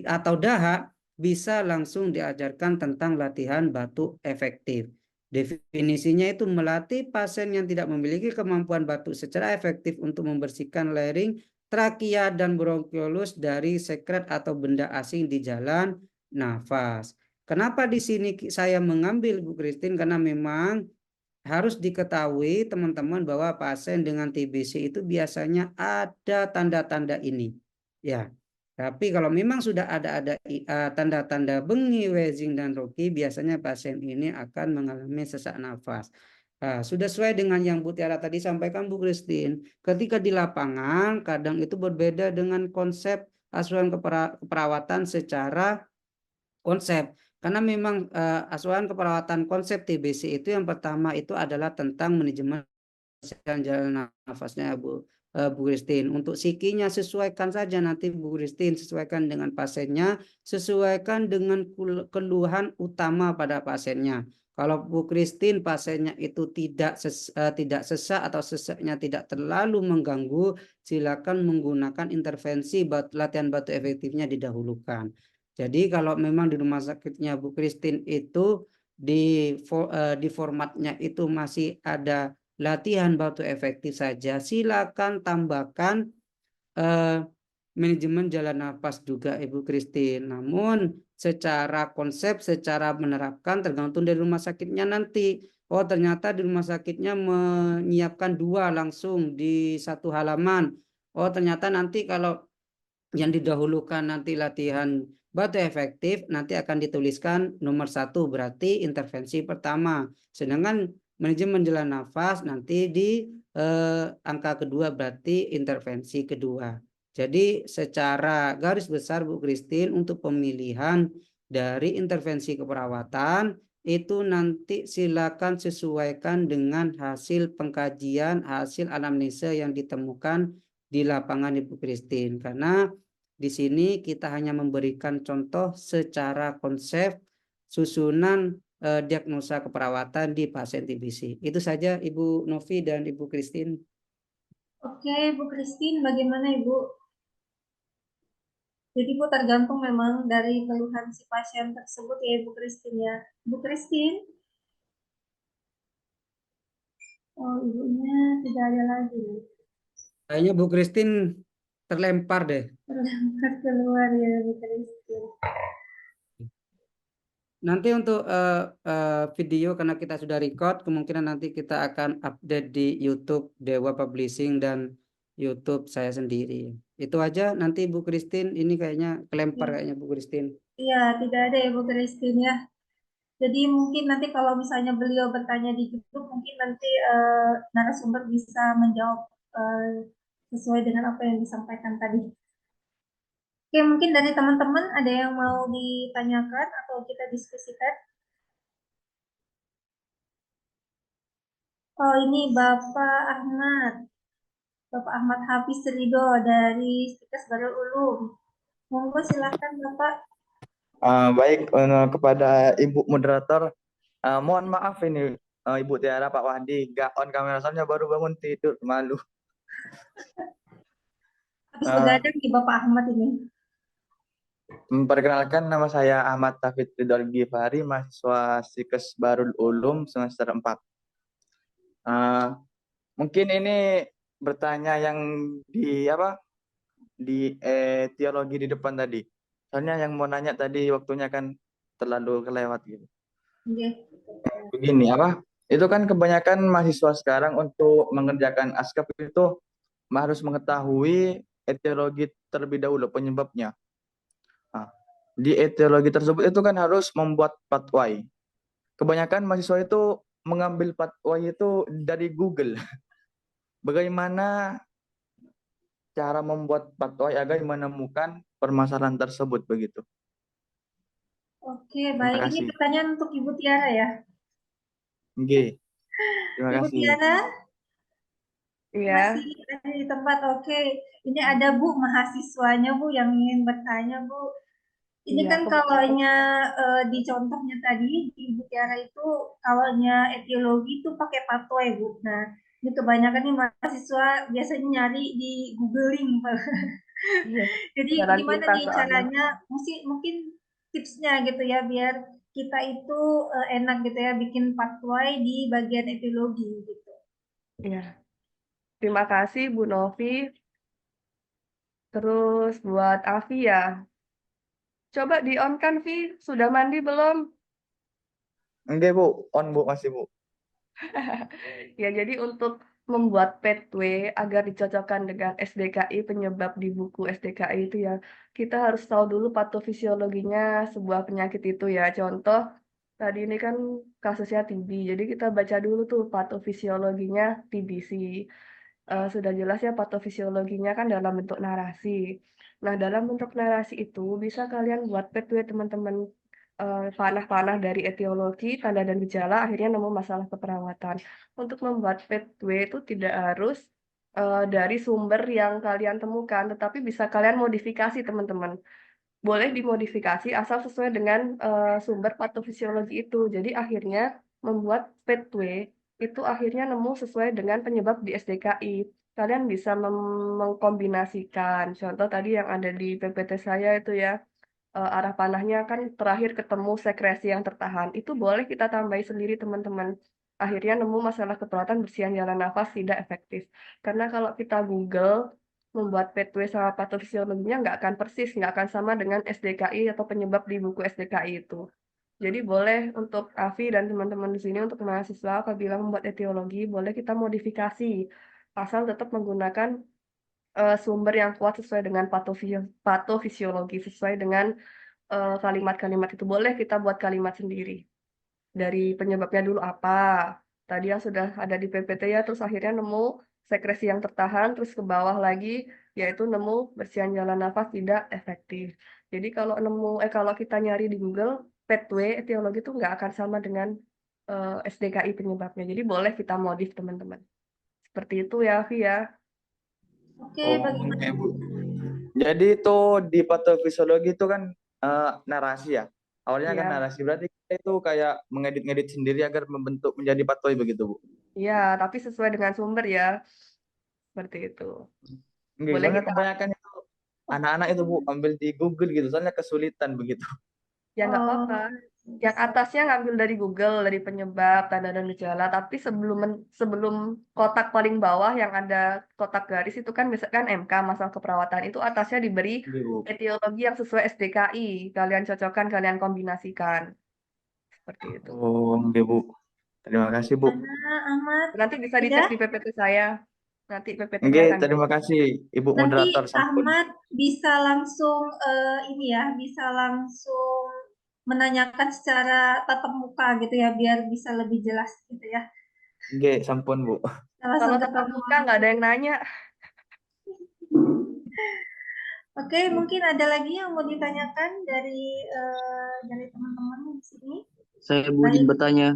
atau dahak, bisa langsung diajarkan tentang latihan batuk efektif. Definisinya itu melatih pasien yang tidak memiliki kemampuan batuk secara efektif untuk membersihkan laring, trakea, dan bronkiolus dari sekret atau benda asing di jalan nafas. Kenapa di sini saya mengambil Bu Christine? Karena memang harus diketahui teman-teman bahwa pasien dengan TBC itu biasanya ada tanda-tanda ini. Ya, tapi kalau memang sudah ada tanda-tanda bengi, wheezing, dan roki, biasanya pasien ini akan mengalami sesak nafas. Nah, sudah sesuai dengan yang Bu Tiara tadi sampaikan Bu Christine, ketika di lapangan kadang itu berbeda dengan konsep asuhan keperawatan secara konsep. Karena memang asuhan keperawatan konsep TBC itu yang pertama itu adalah tentang manajemen jalan nafasnya Bu Christine. Untuk psikinya sesuaikan saja nanti Bu Christine, sesuaikan dengan pasiennya, sesuaikan dengan keluhan utama pada pasiennya. Kalau Bu Christine pasiennya itu tidak sesak atau sesaknya tidak terlalu mengganggu, silakan menggunakan intervensi latihan batuk efektifnya didahulukan. Jadi kalau memang di rumah sakitnya Bu Christine itu di formatnya itu masih ada latihan batuk efektif saja, silakan tambahkan manajemen jalan nafas juga Ibu Christine. Namun secara konsep, secara menerapkan tergantung dari rumah sakitnya nanti. Oh ternyata di rumah sakitnya menyiapkan 2 langsung di 1 halaman. Oh ternyata nanti kalau yang didahulukan nanti latihan batuk efektif, nanti akan dituliskan nomor 1 berarti intervensi pertama. Sedangkan manajemen jalan nafas nanti di angka kedua berarti intervensi kedua. Jadi secara garis besar Bu Christine untuk pemilihan dari intervensi keperawatan itu nanti silakan sesuaikan dengan hasil pengkajian, hasil anamnesa yang ditemukan di lapangan Ibu Christine. Karena di sini kita hanya memberikan contoh secara konsep susunan diagnosa keperawatan di pasien TBC. Itu saja Ibu Novi dan Ibu Christine. Oke, Bu Christine, bagaimana Ibu? Jadi Bu tergantung memang dari keluhan si pasien tersebut ya Ibu Christine ya. Bu Christine? Oh, ibunya tidak ada lagi. Kayaknya Bu Christine terlempar deh. Terlempar keluar ya Bu Christine. Nanti untuk video karena kita sudah record, kemungkinan nanti kita akan update di YouTube Dewa Publishing dan YouTube saya sendiri. Itu aja nanti Bu Christine, ini kayaknya kelempar kayaknya Bu Christine. Iya, tidak ada ya Bu Christine ya. Jadi mungkin nanti kalau misalnya beliau bertanya di YouTube, mungkin nanti narasumber bisa menjawab sesuai dengan apa yang disampaikan tadi. Oke, mungkin dari teman-teman ada yang mau ditanyakan atau kita diskusikan? Oh, ini Bapak Ahmad. Bapak Ahmad Hafiz Ridho dari Stikes Darul Ulum. Monggo silahkan Bapak. Baik, kepada Ibu Moderator, mohon maaf ini Ibu Tiara, Pak Wandi, nggak on kamera soalnya baru bangun tidur, malu. Habis begadang nih Bapak Ahmad ini. Memperkenalkan, nama saya Ahmad Tafid Ridho Ghifari, mahasiswa Stikes Darul Ulum semester 4. Mungkin ini bertanya yang di teologi di depan tadi. Soalnya yang mau nanya tadi waktunya kan terlalu kelewat gitu. Oke. Begini, itu kan kebanyakan mahasiswa sekarang untuk mengerjakan askap itu harus mengetahui etiologi terlebih dahulu, penyebabnya. Nah, di etiologi tersebut itu kan harus membuat patwai. Kebanyakan mahasiswa itu mengambil patwai itu dari Google. Bagaimana cara membuat patwai agar menemukan permasalahan tersebut begitu? Oke, Terima baik. Ini kasih. pertanyaan untuk Ibu Tiara ya. Oke, terima Ibu kasih. Tiara Iya, masih ada di tempat. Oke, ini ada Bu mahasiswanya Bu yang ingin bertanya Bu. Ini iya, kan kalaunya di contohnya tadi di Ibu Tiara itu kalaunya etiologi itu pakai patwai Bu. Nah, ini kebanyakan nih mahasiswa biasanya nyari di googling Pak. iya. Jadi Jalan gimana pintas nih soalnya. caranya? Mungkin tipsnya gitu ya biar kita itu enak gitu ya bikin patwai di bagian etiologi gitu. Iya. Terima kasih Bu Novi. Terus buat Avi ya. Coba di-on kan, Vi. Sudah mandi belum? Enggak Bu, on Bu, masih Bu. Ya, jadi untuk membuat pathway agar dicocokkan dengan SDKI, penyebab di buku SDKI itu ya, kita harus tahu dulu patofisiologinya sebuah penyakit itu ya. Contoh, tadi ini kan kasusnya TB, jadi kita baca dulu tuh patofisiologinya TBC. Sudah jelas ya patofisiologinya kan dalam bentuk narasi. Nah, dalam bentuk narasi itu bisa kalian buat pathway teman-teman, panah-panah dari etiologi, tanda dan gejala, akhirnya nemu masalah keperawatan. Untuk membuat pathway itu tidak harus dari sumber yang kalian temukan, tetapi bisa kalian modifikasi teman-teman. Boleh dimodifikasi asal sesuai dengan sumber patofisiologi itu. Jadi akhirnya membuat pathway itu akhirnya nemu sesuai dengan penyebab di SDKI. Kalian bisa mengkombinasikan. Contoh tadi yang ada di PPT saya itu ya, arah panahnya kan terakhir ketemu sekresi yang tertahan. Itu boleh kita tambahi sendiri teman-teman. Akhirnya nemu masalah keperawatan bersihan jalan nafas tidak efektif. Karena kalau kita Google membuat pathway sama patofisiologinya nggak akan persis, nggak akan sama dengan SDKI atau penyebab di buku SDKI itu. Jadi boleh untuk Avi dan teman-teman di sini untuk mahasiswa apabila membuat etiologi, boleh kita modifikasi. Asal tetap menggunakan sumber yang kuat sesuai dengan patofisiologi, sesuai dengan kalimat-kalimat itu. Boleh kita buat kalimat sendiri. Dari penyebabnya dulu apa. Tadi yang sudah ada di PPT ya, terus akhirnya nemu sekresi yang tertahan, terus ke bawah lagi, yaitu nemu bersihan jalan nafas tidak efektif. Jadi kalau kita nyari di Google, pathway etiologi itu nggak akan sama dengan SDKI penyebabnya. Jadi boleh kita modif teman-teman. Seperti itu ya, Vi ya. Oke, Oh, bagaimana? oke Bu. Jadi itu di patofisiologi itu kan narasi ya. Awalnya kan Iya, narasi, berarti kita itu kayak mengedit-ngedit sendiri agar membentuk menjadi patoi begitu Bu. iya, tapi sesuai dengan sumber ya. Seperti itu. Enggak, Boleh soalnya kita, kebanyakan itu anak-anak itu Bu ambil di Google gitu, soalnya kesulitan begitu. ya nggak Oh, apa-apa. Yang atasnya ngambil dari Google, dari penyebab, tanda dan gejala. Tapi sebelum kotak paling bawah yang ada kotak garis itu kan misalkan MK, masalah keperawatan. Itu atasnya diberi Iya Bu. etiologi yang sesuai SDKI. Kalian cocokkan, kalian kombinasikan. seperti itu. Oh, oke Bu. Terima kasih Bu. Gimana Ahmad? Nanti bisa Sudah? dicek di PPT saya. Nanti PPT-nya Oke, akan terima kasih Ibu Nanti moderator Sampun. Ahmad bisa langsung ini ya, bisa langsung menanyakan secara tatap muka gitu ya, biar bisa lebih jelas gitu ya. Oke, Sampun Bu. kalau Langsung tetap ketemu. muka nggak ada yang nanya. Oke, mungkin ada lagi yang mau ditanyakan dari teman-teman di sini. Saya Bu Baik. izin bertanya.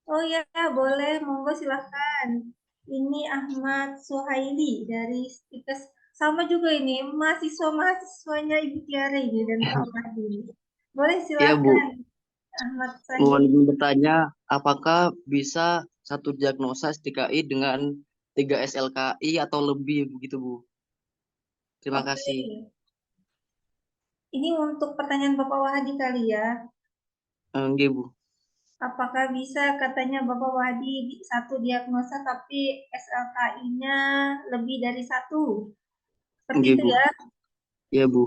Oh ya, boleh, monggo silahkan. Ini Ahmad Suhaili dari Stikes. Sama juga ini, mahasiswanya Ibu Tiara ini dan Pak Wahdi. Boleh Iya Bu, silahkan, Ahmad mohon Suhaili. izin bertanya, apakah bisa satu diagnosa STKI dengan 3 SLKI atau lebih begitu Bu? Terima Oke. kasih. Ini untuk pertanyaan Bapak Wahdi kali ya. Nggih Bu. Apakah bisa katanya Bapak Wahdi satu diagnosa tapi SLKI-nya lebih dari satu? Seperti Nggih itu Bu. ya. Iya Bu.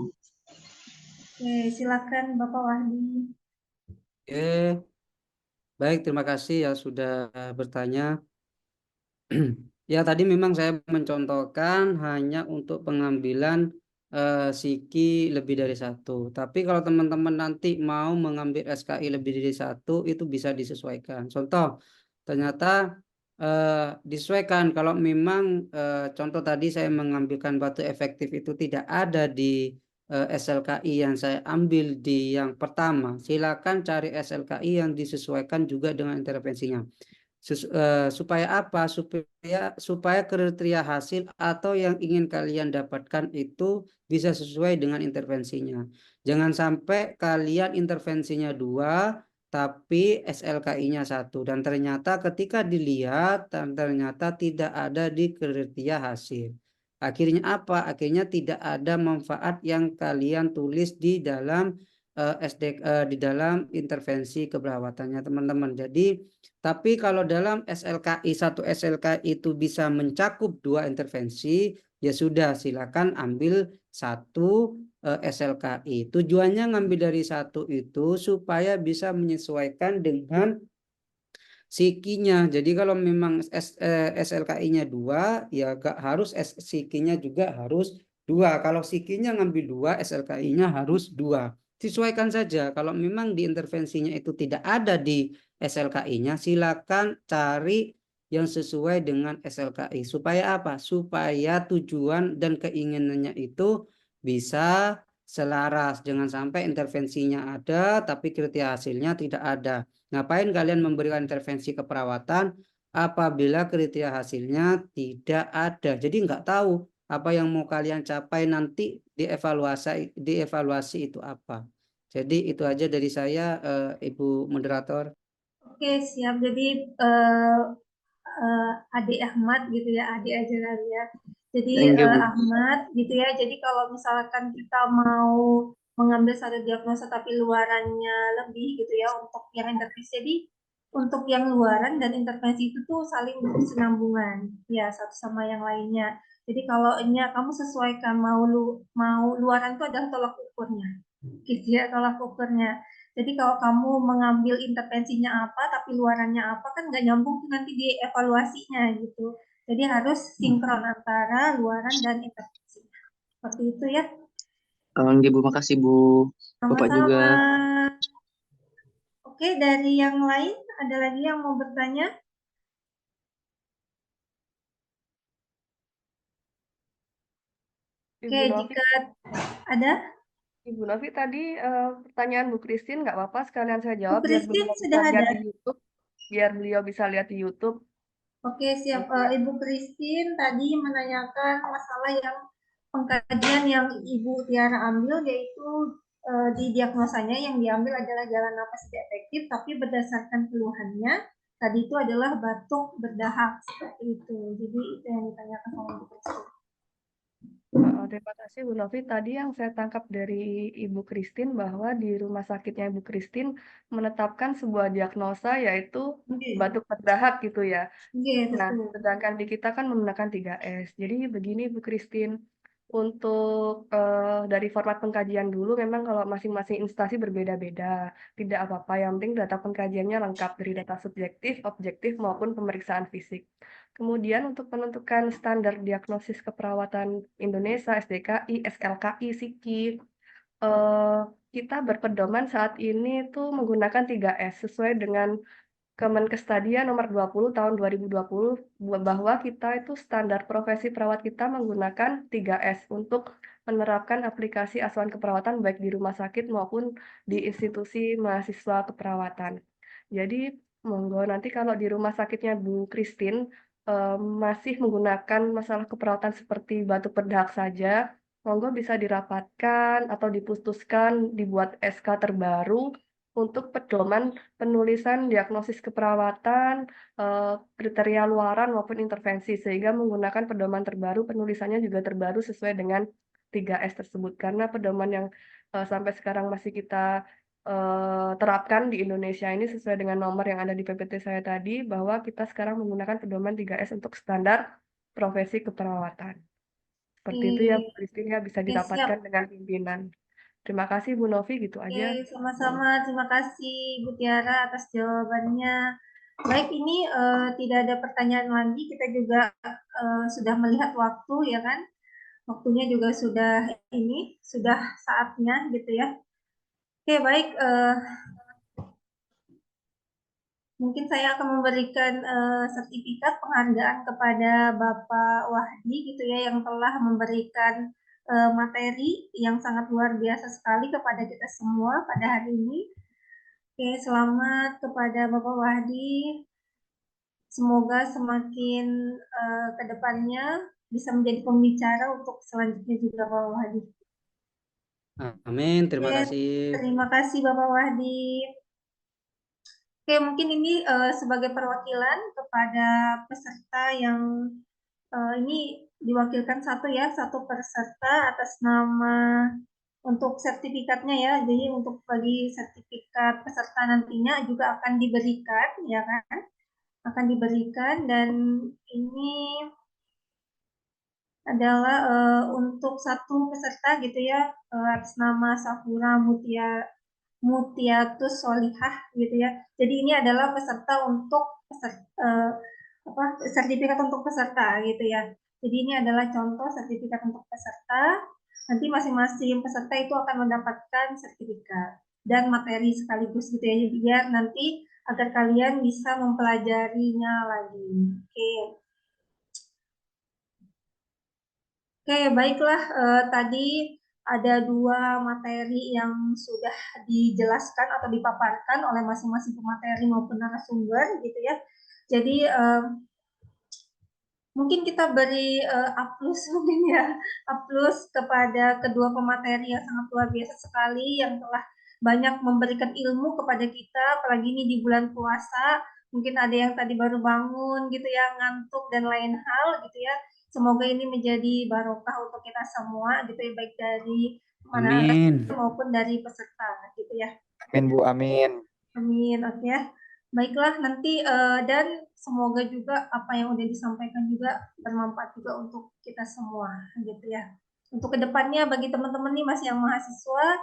Oke, silakan Bapak Wahdi. Oke, baik, terima kasih ya sudah bertanya. Ya, tadi memang saya mencontohkan hanya untuk pengambilan siki lebih dari satu. Tapi kalau teman-teman nanti mau mengambil SKI lebih dari satu, itu bisa disesuaikan. Contoh, ternyata disesuaikan kalau memang contoh tadi saya mengambilkan batu efektif itu tidak ada di SLKI yang saya ambil di yang pertama. Silakan cari SLKI yang disesuaikan juga dengan intervensinya. Supaya apa? Supaya kriteria hasil atau yang ingin kalian dapatkan itu bisa sesuai dengan intervensinya. Jangan sampai kalian intervensinya 2 tapi SLKI-nya 1 dan ternyata ketika dilihat dan ternyata tidak ada di kriteria hasil. Akhirnya apa? Akhirnya tidak ada manfaat yang kalian tulis di dalam di dalam intervensi keperawatannya teman-teman. Jadi tapi kalau dalam SLKI, satu SLKI itu bisa mencakup 2 intervensi, ya sudah silakan ambil satu SLKI. Tujuannya ngambil dari satu itu supaya bisa menyesuaikan dengan sikinya. Jadi kalau memang SLKI-nya 2, ya gak harus sikinya juga harus 2. Kalau sikinya ngambil 2, SLKI-nya harus 2. Sesuaikan saja. Kalau memang di intervensinya itu tidak ada di SLKI-nya, silakan cari yang sesuai dengan SLKI. Supaya apa? Supaya tujuan dan keinginannya itu bisa selaras. Jangan sampai intervensinya ada, tapi kriteria hasilnya tidak ada. Ngapain kalian memberikan intervensi keperawatan apabila kriteria hasilnya tidak ada? Jadi nggak tahu apa yang mau kalian capai nanti dievaluasi itu apa. Jadi itu aja dari saya, Ibu Moderator. Oke, siap. Jadi adik Ahmad gitu ya, adik aja kali ya. Jadi Nggih Bu. Ahmad gitu ya. Jadi kalau misalkan kita mau mengambil satu diagnosa tapi luarannya lebih gitu ya untuk yang intervensi. Jadi untuk yang luaran dan intervensi itu tuh saling berkesinambungan ya satu sama yang lainnya. Jadi kalau kamu sesuaikan mau luaran itu adalah tolak ukurnya, gitu ya tolak ukurnya. Jadi kalau kamu mengambil intervensinya apa, tapi luarannya apa, kan nggak nyambung nanti di evaluasinya gitu. Jadi harus sinkron antara luaran dan intervensi. Seperti itu ya. Nggih Bu, makasih Bu. Bapak juga. Sama-sama. Oke, dari yang lain, ada lagi yang mau bertanya? Oke, Ibu Novi, jika ada, Ibu Novi tadi pertanyaan Bu Christine nggak apa-apa sekalian saya Bu jawab biar Christine beliau bisa sudah lihat ada. di YouTube. Biar beliau bisa lihat di YouTube. Oke, siap. Iya. Ibu Christine tadi menanyakan masalah yang pengkajian yang Ibu Tiara ambil, yaitu di diagnosanya yang diambil adalah jalan napas tidak efektif, tapi berdasarkan keluhannya, tadi itu adalah batuk berdahak, seperti itu. Jadi itu yang ditanyakan sama Ibu Christine. Terima kasih Bu Novi. Tadi yang saya tangkap dari Ibu Christine bahwa di rumah sakitnya Ibu Christine menetapkan sebuah diagnosa yaitu batuk berdahak gitu ya. Oke, Nah, betul. sedangkan di kita kan menggunakan 3S. Jadi begini Bu Christine, Untuk dari format pengkajian dulu, memang kalau masing-masing instansi berbeda-beda, tidak apa-apa. Yang penting data pengkajiannya lengkap dari data subjektif, objektif maupun pemeriksaan fisik. Kemudian untuk menentukan standar diagnosis keperawatan Indonesia, SDKI, SLKI, SIKI, kita berpedoman saat ini tuh menggunakan 3S sesuai dengan Kemenkes nomor 20 tahun 2020 bahwa kita itu standar profesi perawat kita menggunakan 3S untuk menerapkan aplikasi asuhan keperawatan baik di rumah sakit maupun di institusi mahasiswa keperawatan. Jadi monggo nanti kalau di rumah sakitnya Bu Christine masih menggunakan masalah keperawatan seperti batuk berdahak saja, monggo bisa dirapatkan atau diputuskan dibuat SK terbaru untuk pedoman penulisan diagnosis keperawatan, kriteria luaran maupun intervensi, sehingga menggunakan pedoman terbaru, penulisannya juga terbaru sesuai dengan 3S tersebut. Karena pedoman yang sampai sekarang masih kita terapkan di Indonesia ini sesuai dengan nomor yang ada di PPT saya tadi, bahwa kita sekarang menggunakan pedoman 3S untuk standar profesi keperawatan. Seperti itu ya, Bu Christine, ya, bisa Oke, dirapatkan siap. dengan pimpinan. Terima kasih Bu Novi, gitu aja. Oke, sama-sama. Terima kasih Bu Tiara atas jawabannya. Baik, ini tidak ada pertanyaan lagi. Kita juga sudah melihat waktu, ya kan? Waktunya juga sudah saatnya gitu ya. Oke, baik. Mungkin saya akan memberikan sertifikat penghargaan kepada Bapak Wahdi gitu ya, yang telah memberikan materi yang sangat luar biasa sekali kepada kita semua pada hari ini. Oke, selamat kepada Bapak Wahdi. Semoga semakin ke depannya bisa menjadi pembicara untuk selanjutnya juga Bapak Wahdi. Amin, terima Oke, kasih. terima kasih Bapak Wahdi. Oke, mungkin ini sebagai perwakilan kepada peserta yang ini diwakilkan satu peserta atas nama untuk sertifikatnya ya. Jadi untuk bagi sertifikat peserta nantinya juga akan diberikan, ya kan? Akan diberikan, dan ini adalah untuk satu peserta gitu ya, atas nama Safura Mutiatus Solihah gitu ya. Jadi ini adalah peserta untuk sertifikat untuk peserta gitu ya. Jadi ini adalah contoh sertifikat untuk peserta. Nanti masing-masing peserta itu akan mendapatkan sertifikat dan materi sekaligus gitu ya, biar nanti agar kalian bisa mempelajarinya lagi. Oke, baiklah. Tadi ada 2 materi yang sudah dijelaskan atau dipaparkan oleh masing-masing pemateri maupun narasumber gitu ya. Jadi mungkin kita beri aplaus mungkin ya, aplaus kepada kedua pemateri yang sangat luar biasa sekali, yang telah banyak memberikan ilmu kepada kita, apalagi ini di bulan puasa. Mungkin ada yang tadi baru bangun gitu ya, ngantuk dan lain hal gitu ya. Semoga ini menjadi barokah untuk kita semua gitu ya, baik dari narasumber maupun dari peserta gitu ya. Amin Bu, amin. Amin, oke ya. Baiklah, nanti dan semoga juga apa yang udah disampaikan juga bermanfaat juga untuk kita semua gitu ya. Untuk kedepannya bagi teman-teman nih masih yang mahasiswa,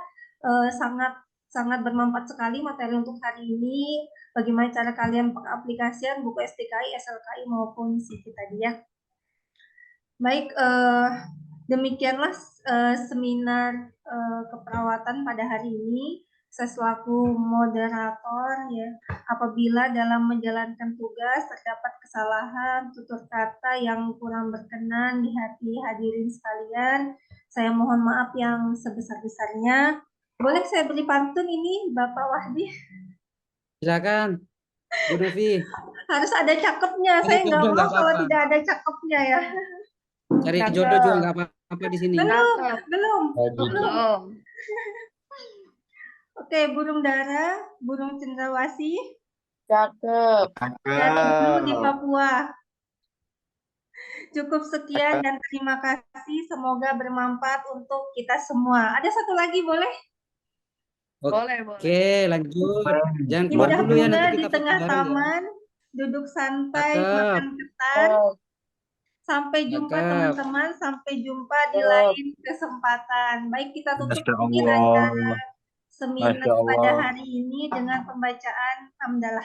sangat bermanfaat sekali materi untuk hari ini. Bagaimana cara kalian pengaplikasian buku STKI, SLKI maupun SIKI tadi ya. Baik, demikianlah seminar keperawatan pada hari ini. Saya selaku moderator ya, apabila dalam menjalankan tugas terdapat kesalahan tutur kata yang kurang berkenan di hati hadirin sekalian, saya mohon maaf yang sebesar-besarnya. Boleh saya beri pantun ini Bapak Wahdi? Silakan, Bu Novi. Harus ada cakepnya, saya nggak mau kalau tidak ada cakepnya ya. Cari jodoh juga nggak apa-apa di sini. Belum. Oke, burung dara, burung cendrawasih. Cakep. Jatuh dulu di Papua. Cukup sekian dan terima kasih. Semoga bermanfaat untuk kita semua. Ada satu lagi boleh? Boleh. Oke, lanjut. Jangan keluar Indah dulu ya, nanti bunga kita di tengah foto bareng ya. taman, duduk santai, Cakep. makan ketan. Sampai jumpa Cakep. teman-teman, sampai jumpa di Cakep. lain kesempatan. Baik, kita tutup Masya mungkin Allah. acara seminar Masya pada Allah. hari ini dengan pembacaan hamdalah.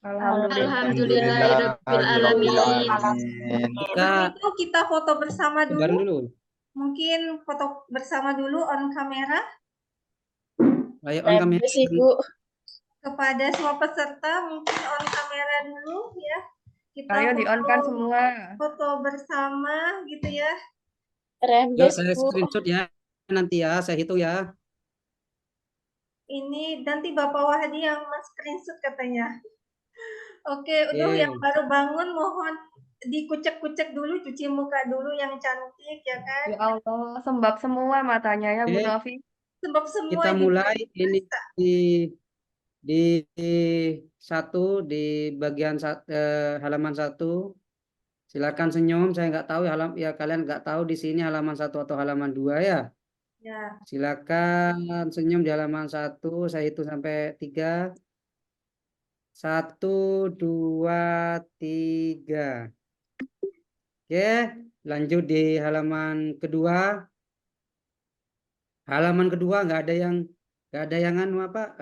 Alhamdulillah. Alhamdulillahirrahmanirrahim. Alhamdulillahirrahmanirrahim. Kita Sebelum itu kita foto bersama bareng dulu. dulu. Mungkin foto bersama dulu on kamera. Ayo on kamera. Rembes Ibu. Kepada semua peserta mungkin on kamera dulu ya. Kita Ayo di-on-kan semua. foto bersama gitu ya. Yuk, Rembes saya Bu. screenshot ya. Nanti ya, saya hitung ya. Ini nanti Bapak Wahdi yang screenshot katanya. Oke, untuk Oke. yang baru bangun mohon dikucek-kucek dulu, cuci muka dulu yang cantik ya kan. Ya Allah, sembab semua matanya ya Bu Oke. Novi. Sebab semua Kita juga mulai ini bisa. di satu di bagian halaman 1. Silakan senyum. Saya nggak tahu ya kalian nggak tahu di sini halaman 1 atau halaman 2 ya. Ya. Silakan senyum di halaman 1. Saya hitung sampai 3. 1, 2, 3. Oke, lanjut di halaman kedua. Halaman kedua nggak ada yang anu apa?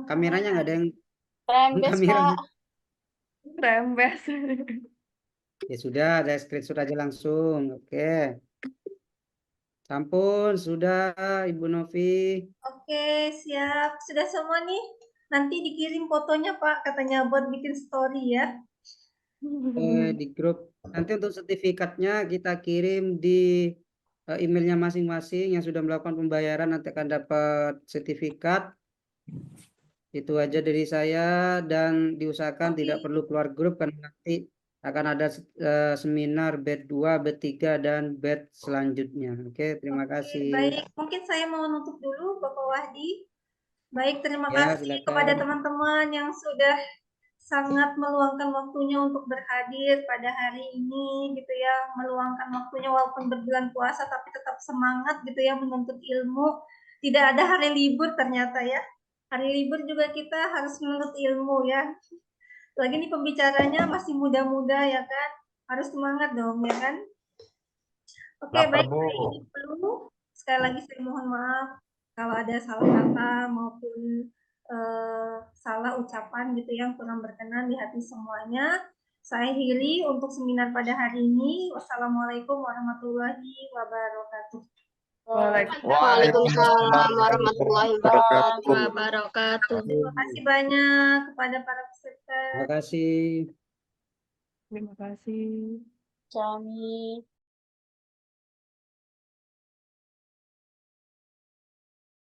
Kameranya nggak ada yang Rembes kameranya. Pak. Rembes. Ya sudah, saya screenshot aja langsung. Oke. Sampun, sudah Ibu Novi. Oke, siap. Sudah semua nih. Nanti dikirim fotonya Pak, katanya buat bikin story ya. Di grup. Nanti untuk sertifikatnya kita kirim di emailnya masing-masing yang sudah melakukan pembayaran nanti akan dapat sertifikat. Itu aja dari saya dan diusahakan Oke. tidak perlu keluar grup karena nanti akan ada seminar batch 2, batch 3 dan batch selanjutnya. Oke, terima kasih. Baik, mungkin saya mau nutup dulu Bapak Wahdi. Baik, terima Ya, kasih silakan. kepada teman-teman yang sudah sangat meluangkan waktunya untuk berhadir pada hari ini gitu ya, meluangkan waktunya walaupun berbulan puasa tapi tetap semangat gitu ya menuntut ilmu. Tidak ada hari libur ternyata ya. Hari libur juga kita harus menuntut ilmu ya. Lagi nih pembicaranya masih muda-muda ya kan. Harus semangat dong ya kan. Oke, Lapar, baik, Bu. saya ini dulu. Sekali lagi saya mohon maaf kalau ada salah kata maupun salah ucapan gitu yang kurang berkenan di hati semuanya. Saya akhiri untuk seminar pada hari ini. Wassalamualaikum warahmatullahi wabarakatuh. Waalaikumsalam warahmatullahi wabarakatuh. Terima kasih banyak kepada para peserta. Terima kasih. Terima kasih. Kami